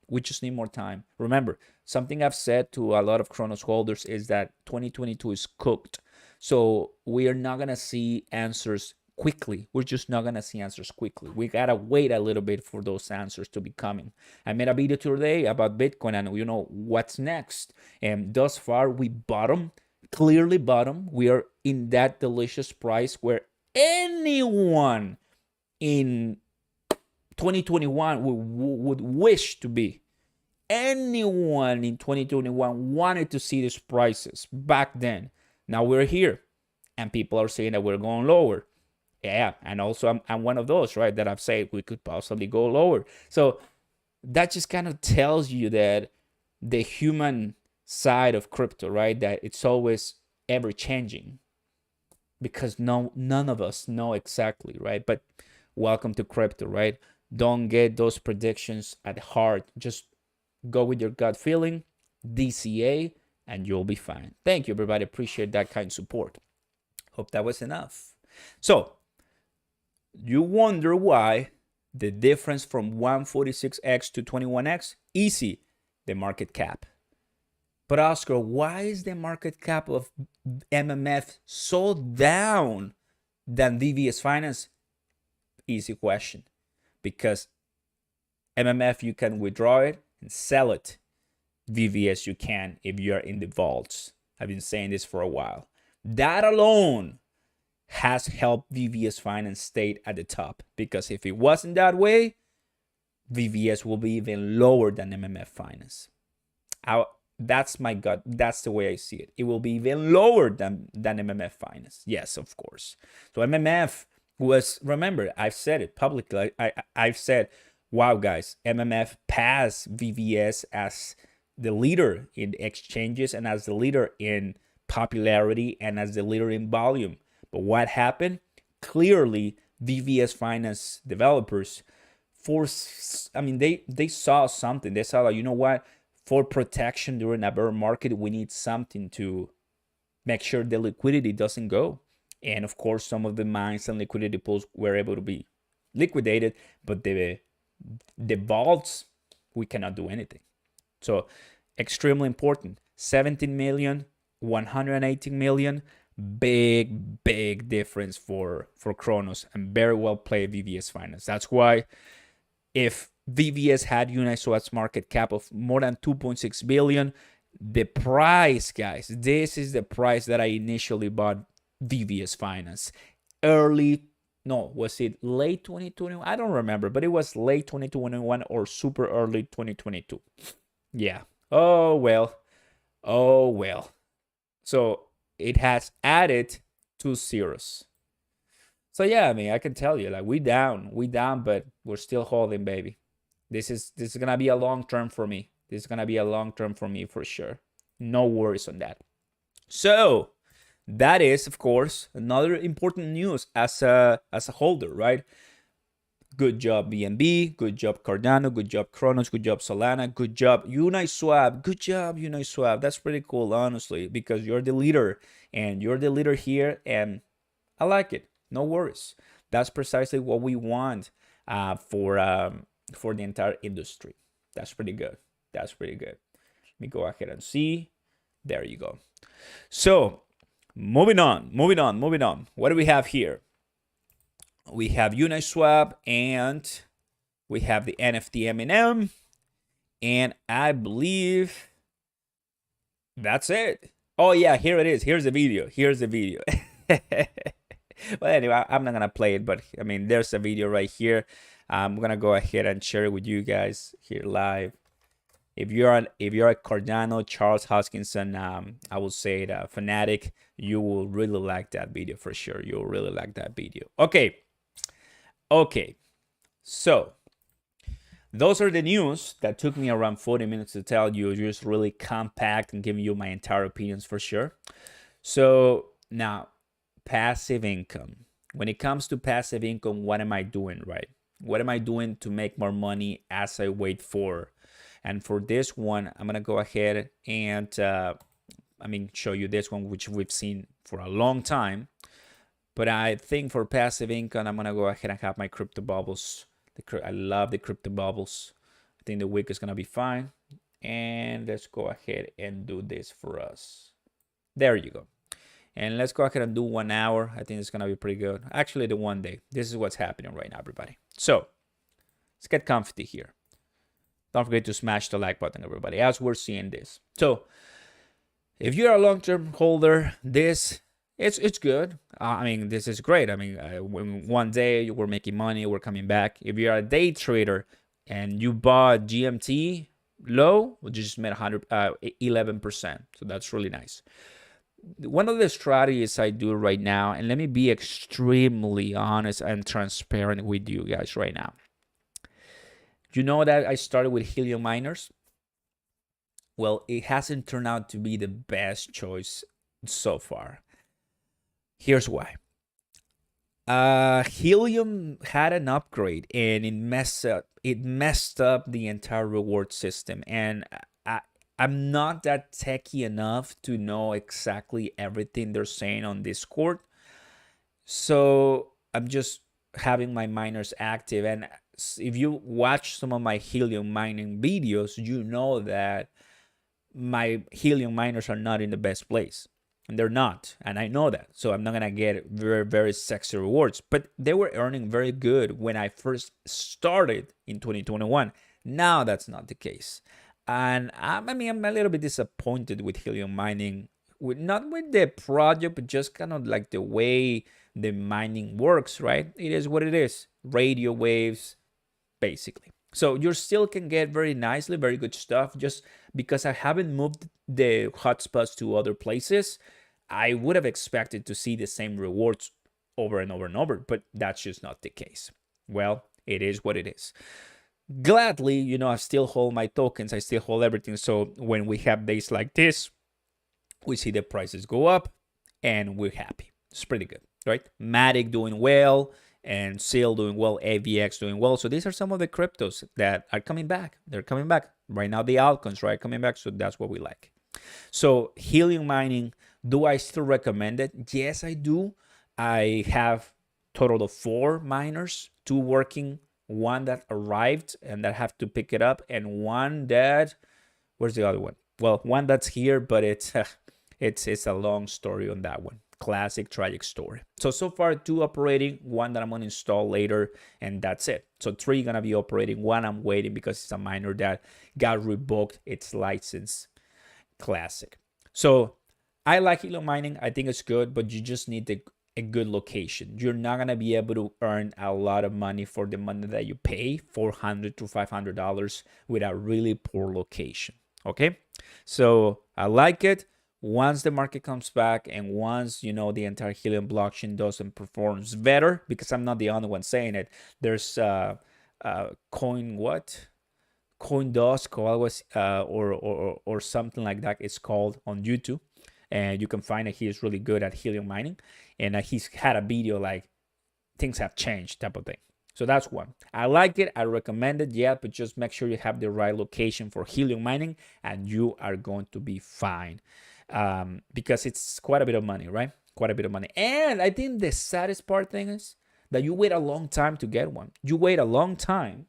Speaker 1: Remember, something I've said to a lot of Cronos holders is that 2022 is cooked. So we are not going to see answers quickly. We're just not going to see answers quickly. We got to wait a little bit for those answers to be coming. I made a video today about Bitcoin and what's next. And thus far, we clearly bottom. We are in that delicious price where anyone in 2021 would wish to be. Anyone in 2021 wanted to see these prices back then. Now we're here and people are saying that we're going lower. Yeah, and also I'm one of those, right, that I've said we could possibly go lower. So that just kind of tells you that the human side of crypto, right, that it's always ever changing because none of us know exactly, right? But welcome to crypto, right? Don't get those predictions at heart. Just go with your gut feeling, DCA, and you'll be fine. Thank you, everybody. Appreciate that kind of support. Hope that was enough. So, you wonder why the difference from 146x to 21x? Easy, the market cap. But Oscar, why is the market cap of MMF so down than VVS Finance? Easy question. Because MMF, you can withdraw it and sell it. VVS, you can if you're in the vaults. I've been saying this for a while. That alone has helped VVS Finance stay at the top. Because if it wasn't that way, VVS will be even lower than MMF Finance. That's my gut. That's the way I see it. It will be even lower than MMF Finance. Yes, of course. So MMF was, remember, I've said it publicly. I've said, wow, guys, MMF passed VVS as the leader in exchanges and as the leader in popularity and as the leader in volume. But what happened? Clearly, VVS Finance developers they saw something. They saw like, you know what? For protection during a bear market, we need something to make sure the liquidity doesn't go. And of course, some of the mines and liquidity pools were able to be liquidated, but the vaults, we cannot do anything. So extremely important. 17 million, 118 million, big difference for Cronos, and very well played VVS Finance. That's why if VVS had Uniswap's market cap of more than 2.6 billion, the price, guys, this is the price that I initially bought VVS Finance. Was it late 2021? I don't remember, but it was late 2021 or super early 2022. Yeah. Oh, well. So it has added 2 zeros. So yeah, I can tell you, like we down, but we're still holding, baby. This is gonna be a long term for me. This is gonna be a long term for me for sure. No worries on that. So that is, of course, another important news as a holder, right? Good job BNB, good job Cardano, good job Cronos, good job Solana, good job Uniswap, good job Uniswap. That's pretty cool, honestly, because you're the leader and you're the leader here, and I like it. No worries. That's precisely what we want for the entire industry. That's pretty good. That's pretty good. Let me go ahead and see. There you go. So moving on. What do we have here? We have Uniswap and we have the NFT M&M, and I believe that's it. Oh yeah, here it is. Here's the video. Well, anyway, I'm not gonna play it, but there's a video right here. I'm gonna go ahead and share it with you guys here live. If you're a Cardano Charles Hoskinson, I will say a fanatic, you will really like that video for sure. You'll really like that video. Okay. So those are the news that took me around 40 minutes to tell you, just really compact and giving you my entire opinions for sure. So now, passive income. When it comes to passive income, what am I doing, right? What am I doing to make more money as I wait for? And for this one, I'm going to go ahead and show you this one, which we've seen for a long time. But I think for passive income, I'm going to go ahead and have my crypto bubbles. I love the crypto bubbles. I think the wick is going to be fine. And let's go ahead and do this for us. There you go. And let's go ahead and do 1 hour. I think it's going to be pretty good. Actually, the 1 day. This is what's happening right now, everybody. So let's get comfy here. Don't forget to smash the like button, everybody, as we're seeing this. So if you're a long-term holder, it's good. This is great. When 1 day we're making money, we're coming back. If you're a day trader and you bought GMT low, we just made 11%. So that's really nice. One of the strategies I do right now, and let me be extremely honest and transparent with you guys right now. You know that I started with helium miners? Well, it hasn't turned out to be the best choice so far. Here's why. Helium had an upgrade and it messed up the entire reward system. And I, I'm not that techie enough to know exactly everything they're saying on Discord. So I'm just having my miners active. And if you watch some of my helium mining videos, you know that my helium miners are not in the best place. And they're not. And I know that. So I'm not going to get very, very sexy rewards. But they were earning very good when I first started in 2021. Now that's not the case. And I'm a little bit disappointed with helium mining. Not with the project, but just kind of like the way the mining works, right? It is what it is. Radio waves, basically. So you still can get very nicely, very good stuff. Just because I haven't moved the hotspots to other places, I would have expected to see the same rewards over and over and over, but that's just not the case. Well, it is what it is. Gladly, I still hold my tokens, I still hold everything. So when we have days like this, we see the prices go up and we're happy. It's pretty good, right? Matic doing well and SEAL doing well, AVX doing well. So these are some of the cryptos that are coming back. They're coming back. Right now, the altcoins, right, coming back. So that's what we like. So helium mining, do I still recommend it? Yes, I do. I have total of 4 miners, 2 working, 1 that arrived and that have to pick it up, and 1 that, where's the other one? Well, 1 that's here, but it's a long story on that one. Classic tragic story. So far 2 operating, 1 that I'm going to install later, and that's it. So 3 going to be operating, 1 I'm waiting because it's a miner that got revoked its license. Classic. So I like helium mining. I think it's good, but you just need a good location. You're not going to be able to earn a lot of money for the money that you pay, $400 to $500, with a really poor location. Okay, so I like it. Once the market comes back and once the entire helium blockchain doesn't performs better, because I'm not the only one saying it. There's CoinDosk or something like that. It's called on YouTube, and you can find it. He is really good at helium mining, and he's had a video like things have changed type of thing. So that's one. I like it. I recommend it. Yeah, but just make sure you have the right location for helium mining, and you are going to be fine. Because it's quite a bit of money, right? Quite a bit of money. And I think the saddest part thing is that you wait a long time to get one. You wait a long time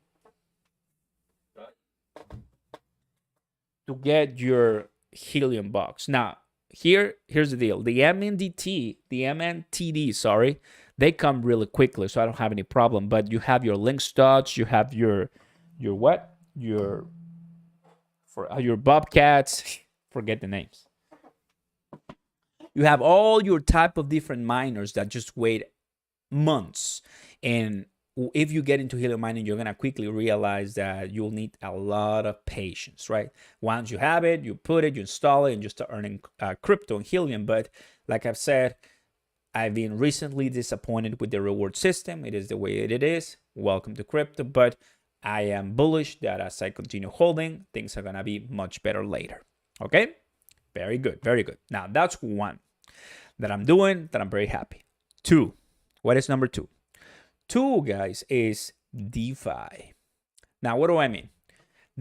Speaker 1: to get your helium box. Now, here's the deal. The MNTD, sorry, they come really quickly, so I don't have any problem. But you have your link studs, you have your what? Your Bobcats. Forget the names. You have all your type of different miners that just wait months. And if you get into helium mining, you're going to quickly realize that you'll need a lot of patience, right? Once you have it, you put it, you install it, and you start earning crypto and helium. But like I've said, I've been recently disappointed with the reward system. It is the way it is. Welcome to crypto. But I am bullish that as I continue holding, things are going to be much better later. Okay? Very good. Very good. Now, that's one that I'm doing that I'm very happy. 2. What is number 2? 2, guys, is DeFi. Now, what do I mean?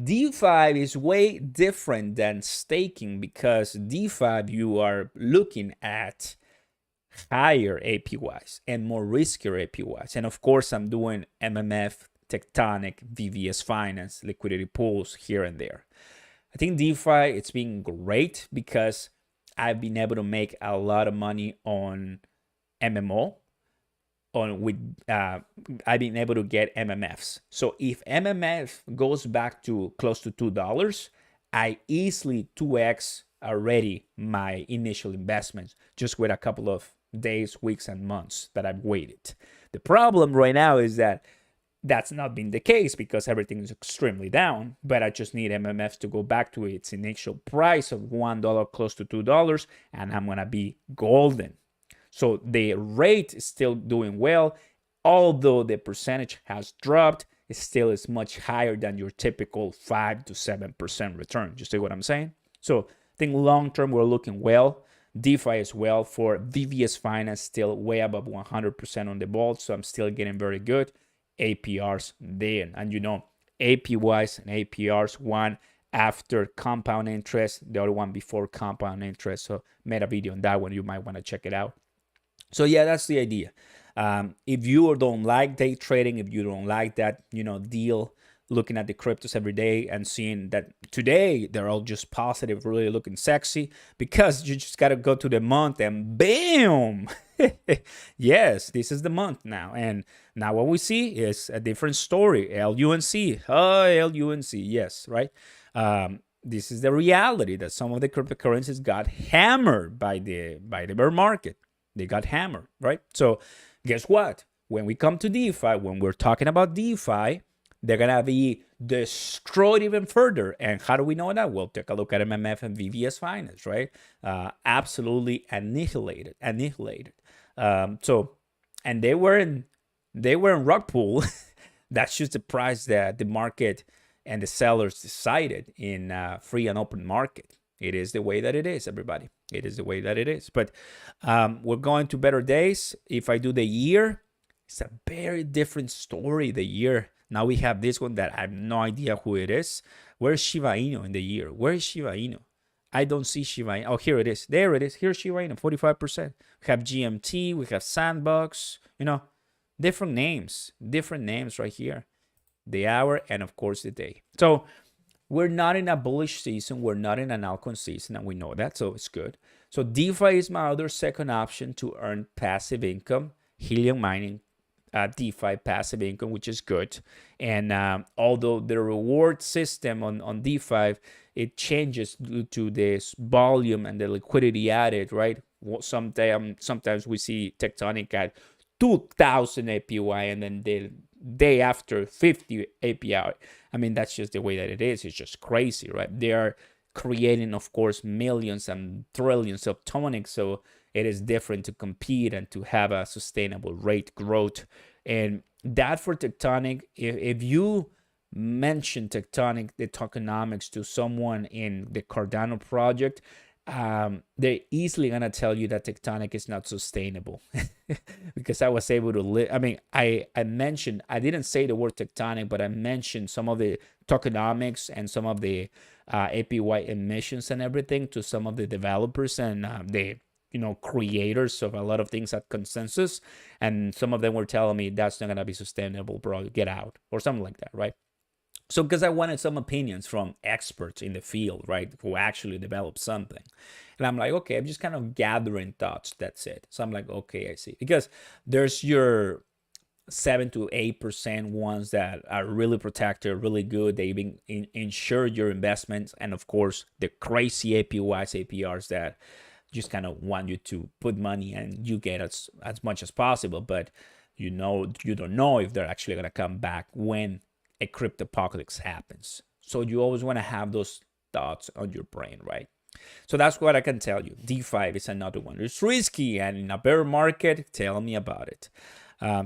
Speaker 1: DeFi is way different than staking, because DeFi, you are looking at higher APYs and more riskier APYs. And of course, I'm doing MMF, Tectonic, VVS Finance, liquidity pools here and there. I think DeFi, it's been great because I've been able to make a lot of money on MMO. I've been able to get MMFs. So if MMF goes back to close to $2, I easily 2x already my initial investments just with a couple of days, weeks, and months that I've waited. The problem right now is that that's not been the case because everything is extremely down, but I just need MMFs to go back to its initial price of $1, close to $2, and I'm gonna be golden. So the rate is still doing well, although the percentage has dropped. It still is much higher than your typical 5 to 7% return. You see what I'm saying? So I think long term we're looking well. DeFi as well for VVS Finance, still way above 100% on the vault. So I'm still getting very good APRs there. And you know, APYs and APRs, one after compound interest, the other one before compound interest. So made a video on that one. You might want to check it out. So yeah, that's the idea. If you don't like day trading, if you don't like that, deal, looking at the cryptos every day and seeing that today they're all just positive, really looking sexy, because you just got to go to the month and bam. Yes, this is the month now. And now what we see is a different story. LUNC. Oh, LUNC. Yes, right. This is the reality that some of the cryptocurrencies got hammered by the bear market. They got hammered, right? So guess what? When we come to DeFi, when we're talking about DeFi, they're going to be destroyed even further. And how do we know that? Well, take a look at MMF and VVS Finance, right? Absolutely annihilated. And they were in rug pull. That's just the price that the market and the sellers decided in free and open market. It is the way that it is, everybody. It is the way that it is. But we're going to better days. If I do the year, it's a very different story, the year. Now we have this one that I have no idea who it is. Where's Shiba Inu in the year? Where is Shiba Inu? I don't see Shiba Inu. Oh, here it is. There it is. Here's Shiba Inu, 45%. We have GMT. We have Sandbox. Different names right here. The hour and, of course, the day. So we're not in a bullish season. We're not in an altcoin season, and we know that, so it's good. So DeFi is my other second option to earn passive income. Helium mining, DeFi passive income, which is good. And although the reward system on DeFi, it changes due to this volume and the liquidity added, right? Sometimes we see Tectonic at 2,000 APY and then the day after 50 API. I mean, that's just the way that it is. It's just crazy, right? They are creating, of course, millions and trillions of tonics. So it is different to compete and to have a sustainable rate growth. And that for Tectonic, if you mention Tectonic, the tokenomics to someone in the Cardano project, they're easily gonna tell you that Tectonic is not sustainable. Because I was able to live. I mean, I mentioned, I didn't say the word Tectonic, but I mentioned some of the tokenomics and some of the APY emissions and everything to some of the developers and the creators of a lot of things at Consensus, and some of them were telling me that's not gonna be sustainable, bro. Get out, or something like that, right? So because I wanted some opinions from experts in the field, right, who actually developed something. And I'm like, okay, I'm just kind of gathering thoughts. That's it. So I'm like, okay, I see. Because there's your 7 to 8% ones that are really protected, really good. They even insure your investments. And of course, the crazy APYs, APRs that just kind of want you to put money and you get as much as possible. But you don't know if they're actually going to come back when a cryptopocalypse happens. So you always want to have those thoughts on your brain, right? So that's what I can tell you. DeFi is another one. It's risky, and in a bear market, tell me about it.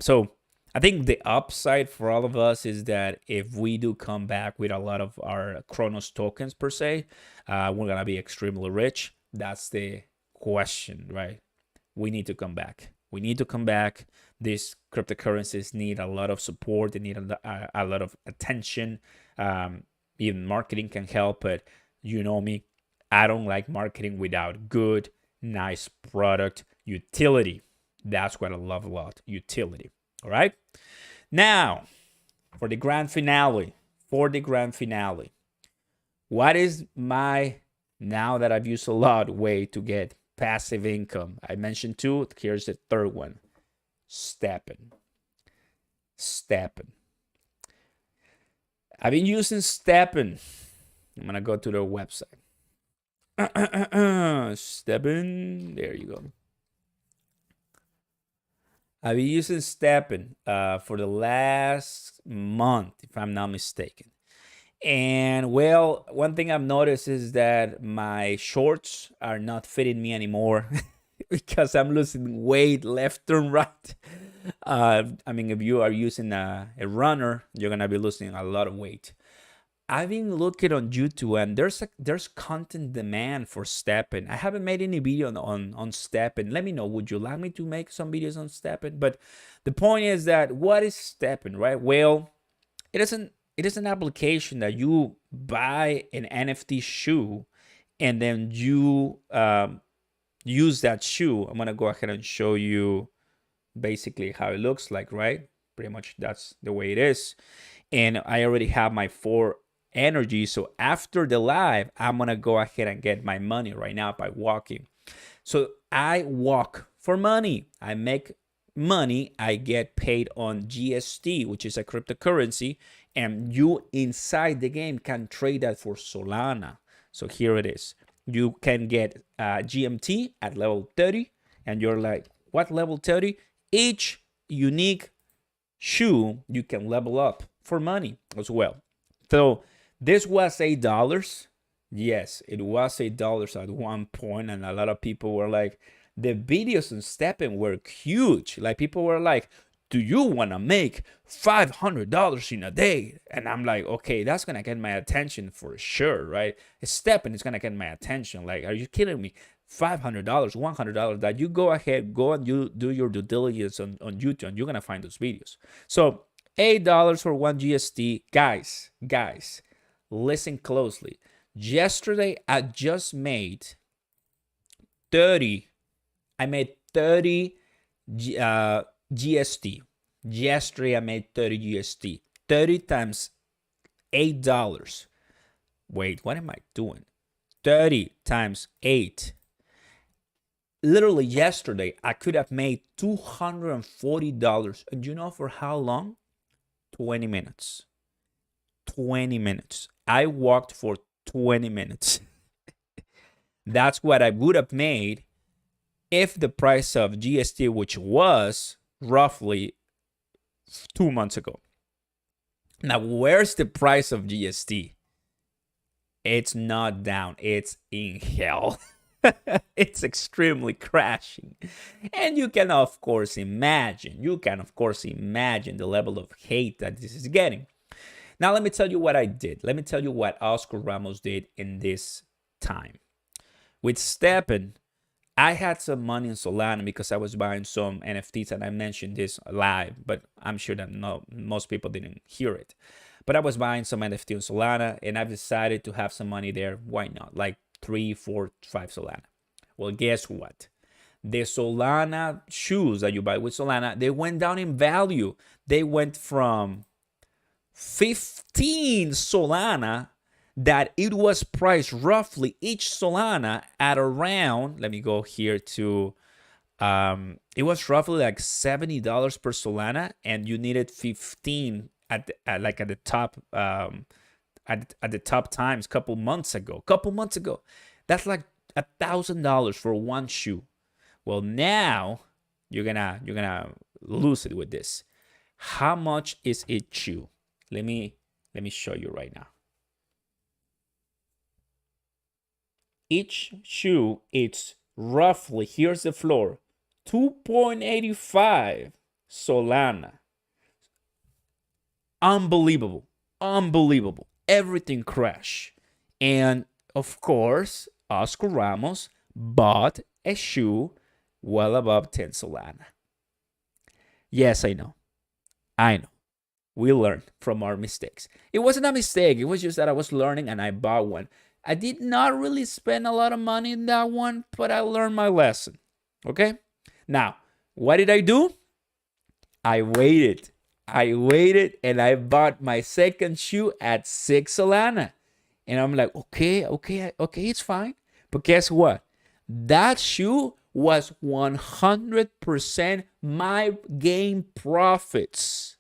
Speaker 1: So I think the upside for all of us is that if we do come back with a lot of our Cronos tokens per se, we're gonna be extremely rich. That's the question, right? We need to come back. We need to come back. These cryptocurrencies need a lot of support. They need a lot of attention. Even marketing can help, but you know me, I don't like marketing without good, nice product utility. That's what I love a lot, utility. All right. Now, for the grand finale, what is my, now that I've used a lot, way to get passive income? I mentioned two. Here's the third one. Stepping. I've been using Stepping. I'm gonna go to their website. Stepping. There you go. I've been using Stepping for the last month, if I'm not mistaken. And well, one thing I've noticed is that my shorts are not fitting me anymore because I'm losing weight left and right. I mean, if you are using a runner, you're going to be losing a lot of weight. I've been looking on YouTube, and there's content demand for stepping. I haven't made any video on stepping. Let me know, would you like me to make some videos on stepping? But the point is that, what is stepping, right? Well, it is an application that you buy an NFT shoe, and then you use that shoe. I'm gonna go ahead and show you basically how it looks like, right? Pretty much that's the way it is. And I already have my 4 energy. So after the live, I'm gonna go ahead and get my money right now by walking. So I walk for money. I make money. I get paid on GST, which is a cryptocurrency, and you inside the game can trade that for Solana. So here it is. You can get GMT at level 30, and you're like, what, level 30? Each unique shoe you can level up for money as well. So this was $8. Yes, it was $8 at one point, and a lot of people were like, the videos on stepping were huge. Like, people were like, do you want to make $500 in a day? And I'm like, okay, that's gonna get my attention for sure, right? Stepping is gonna get my attention. Like, are you kidding me? $500, $100, that you go ahead, go and you do your due diligence on YouTube, and you're gonna find those videos. So $8 for 1 GST. Guys, listen closely. Yesterday, I just made 30. I made 30 GST. Yesterday, I made 30 GST. 30 times $8. Wait, what am I doing? 30 times 8. Literally yesterday, I could have made $240. And you know for how long? 20 minutes. 20 minutes. I walked for 20 minutes. That's what I would have made if the price of GST, which was roughly 2 months ago. Now, where's the price of GST? It's not down. It's in hell. It's extremely crashing. And you can, of course, imagine the level of hate that this is getting. Now, let me tell you what I did. Let me tell you what Oscar Ramos did in this time. With stepping, I had some money in Solana because I was buying some NFTs, and I mentioned this live, but I'm sure that most people didn't hear it. But I was buying some NFT in Solana, and I've decided to have some money there. Why not? Like 3, 4, 5 Solana. Well, guess what? The Solana shoes that you buy with Solana, they went down in value. They went from 15 Solana that it was priced roughly each Solana at around, let me go here to, it was roughly like $70 per Solana, and you needed 15 at the top, at the top times couple months ago. That's like $1,000 for one shoe. Well, now you're gonna lose it with this. How much is each shoe? Let me show you right now. Each shoe, it's roughly, here's the floor, 2.85 Solana. Unbelievable. Everything crashed. And of course, Oscar Ramos bought a shoe well above 10 Solana. Yes, I know. We learned from our mistakes. It wasn't a mistake. It was just that I was learning and I bought one. I did not really spend a lot of money in that one, but I learned my lesson. Okay? Now, what did I do? I waited and I bought my second shoe at 6 Solana. And I'm like, okay, it's fine. But guess what? That shoe was 100% my game profits.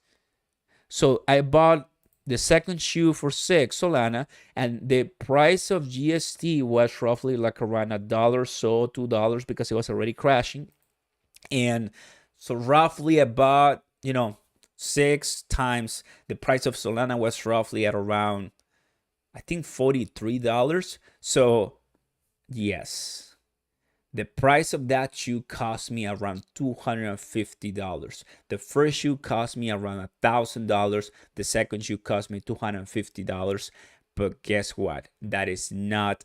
Speaker 1: So I bought the second shoe for 6 Solana, and the price of GST was roughly like around $1 so $2 because it was already crashing. And so roughly about, 6 times the price of Solana was roughly at around, I think, $43. So yes, the price of that shoe cost me around $250. The first shoe cost me around $1,000. The second shoe cost me $250. But guess what? That is not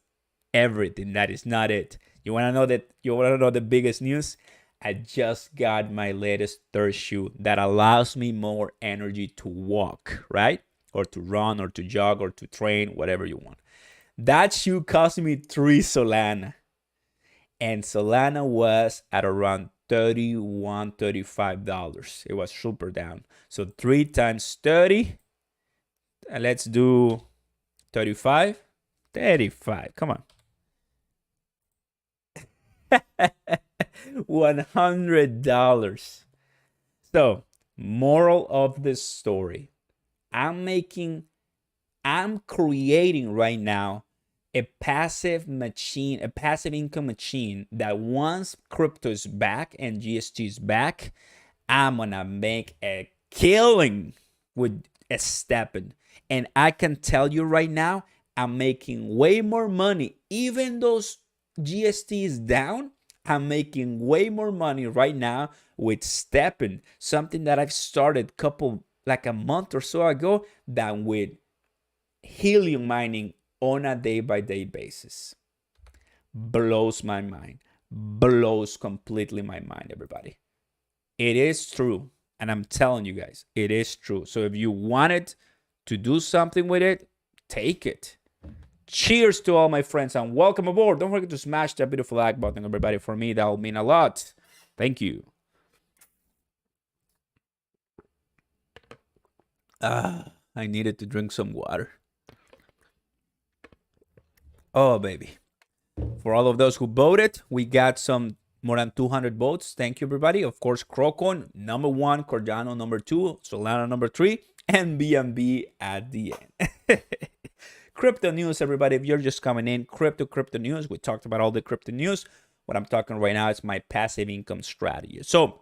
Speaker 1: everything. That is not it. You want to know that? You want to know the biggest news? I just got my latest third shoe that allows me more energy to walk, right? Or to run, or to jog, or to train, whatever you want. That shoe cost me 3 Solana. And Solana was at around $31, $35. It was super down. So 3 times 30. And let's do 35. 35. Come on. $100. So, moral of the story. I'm creating right now a passive machine, a passive income machine that once crypto is back and GST is back, I'm gonna make a killing with a stepping. And I can tell you right now, I'm making way more money. Even though GST is down, I'm making way more money right now with stepping, something that I've started like a month or so ago, than with helium mining on a day-by-day basis. Blows my mind. Blows completely my mind, everybody. It is true. And I'm telling you guys, it is true. So if you wanted to do something with it, take it. Cheers to all my friends and welcome aboard. Don't forget to smash that beautiful like button, everybody. For me, that will mean a lot. Thank you. I needed to drink some water. Oh, baby. For all of those who voted, we got some more than 200 votes. Thank you, everybody. Of course, Crocon, number 1, Cardano, number 2, Solana, number 3, and BNB at the end. Crypto news, everybody. If you're just coming in, crypto news. We talked about all the crypto news. What I'm talking right now is my passive income strategy. So,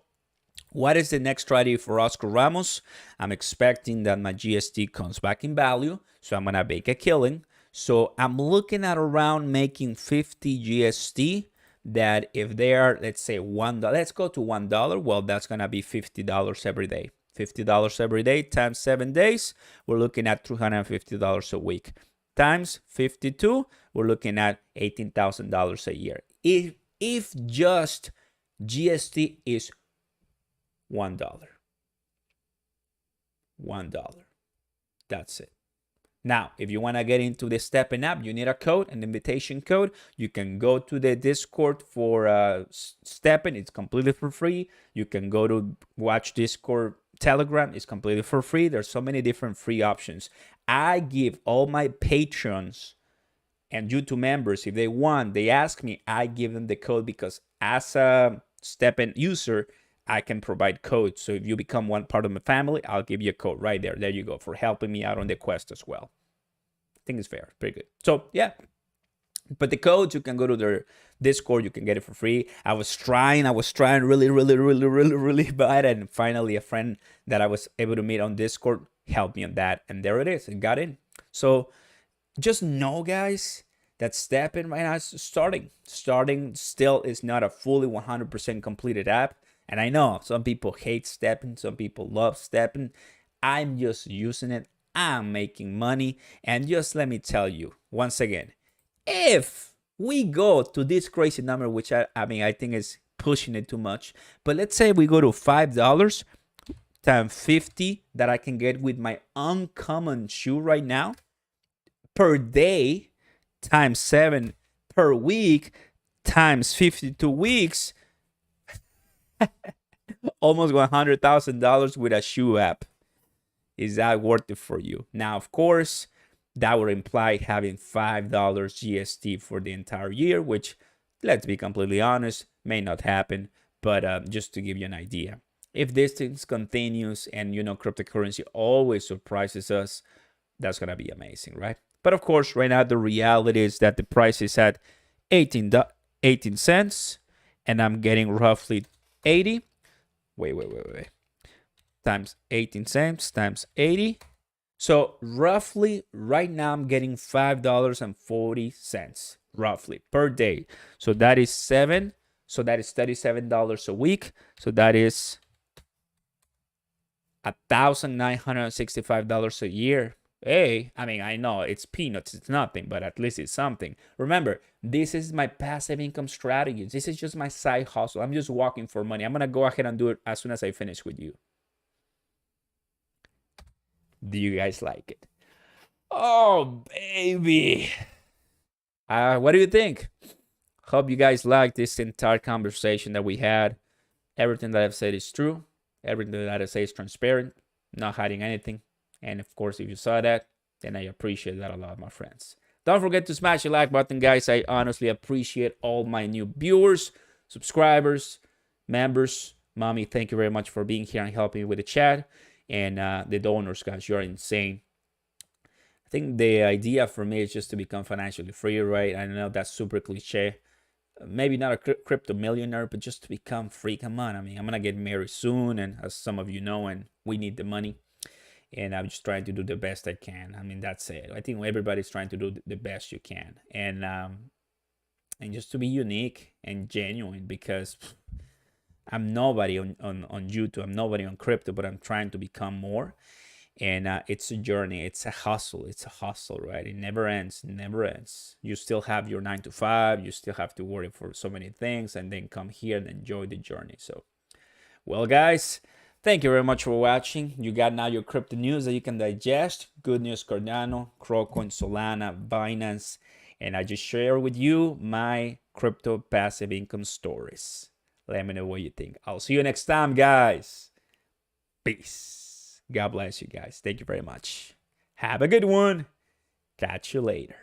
Speaker 1: what is the next strategy for Oscar Ramos? I'm expecting that my GST comes back in value, so I'm gonna make a killing. So I'm looking at around making 50 GST. That if they are, let's say $1, let's go to $1. Well, that's gonna be $50 every day. $50 every day times 7 days. We're looking at $350 a week. Times 52, we're looking at $18,000 a year. If just GST is $1. $1. That's it. Now, if you want to get into the stepping up, you need a code, an invitation code. You can go to the Discord for stepping. It's completely for free. You can go to watch Discord, Telegram. It's completely for free. There's so many different free options. I give all my patrons and YouTube members, if they want, they ask me, I give them the code because as a stepping user, I can provide codes. So if you become one part of my family, I'll give you a code right there. There you go, for helping me out on the quest as well. I think it's fair. Pretty good. So yeah. But the codes, you can go to their Discord. You can get it for free. I was trying really bad. And finally, a friend that I was able to meet on Discord helped me on that. And there it is. It got in. So just know, guys, that stepping right now is starting. Starting still is not a fully 100% completed app. And I know some people hate stepping. Some people love stepping. I'm just using it. I'm making money. And just let me tell you once again, if we go to this crazy number, which I mean, I think is pushing it too much. But let's say we go to $5 times 50 that I can get with my uncommon shoe right now per day times 7 per week times 52 weeks. Almost $100,000 with a shoe app. Is that worth it for you? Now, of course, that would imply having $5 GST for the entire year, which, let's be completely honest, may not happen. But just to give you an idea, if this thing continues and, you know, cryptocurrency always surprises us, that's going to be amazing, right? But of course, right now, the reality is that the price is at 18 cents and I'm getting roughly 80. Wait. Times 18 cents times 80. So roughly right now I'm getting $5.40 roughly per day. So that is $37 a week. So that is $1,965 a year. Hey, I mean, I know it's peanuts, it's nothing, but at least it's something. Remember, this is my passive income strategy. This is just my side hustle. I'm just walking for money. I'm going to go ahead and do it as soon as I finish with you. Do you guys like it? Oh, baby. What do you think? Hope you guys like this entire conversation that we had. Everything that I've said is true. Everything that I say is transparent, not hiding anything. And of course, if you saw that, then I appreciate that a lot, my friends. Don't forget to smash the like button, guys. I honestly appreciate all my new viewers, subscribers, members. Mommy, thank you very much for being here and helping me with the chat. And the donors, guys, you're insane. I think the idea for me is just to become financially free, right? I know that's super cliche. Maybe not a crypto millionaire, but just to become free. Come on, I mean, I'm gonna get married soon, and as some of you know, and we need the money. And I'm just trying to do the best I can. I mean, that's it. I think everybody's trying to do the best you can, and just to be unique and genuine, because I'm nobody on YouTube. I'm nobody on crypto, but I'm trying to become more. And it's a journey. It's a hustle. It's a hustle, right? It never ends. It never ends. You still have your 9 to 5. You still have to worry for so many things, and then come here and enjoy the journey. So, well, guys, thank you very much for watching. You got now your crypto news that you can digest. Good news, Cardano, Crocoin, Solana, Binance. And I just share with you my crypto passive income stories. Let me know what you think. I'll see you next time, guys. Peace. God bless you guys. Thank you very much. Have a good one. Catch you later.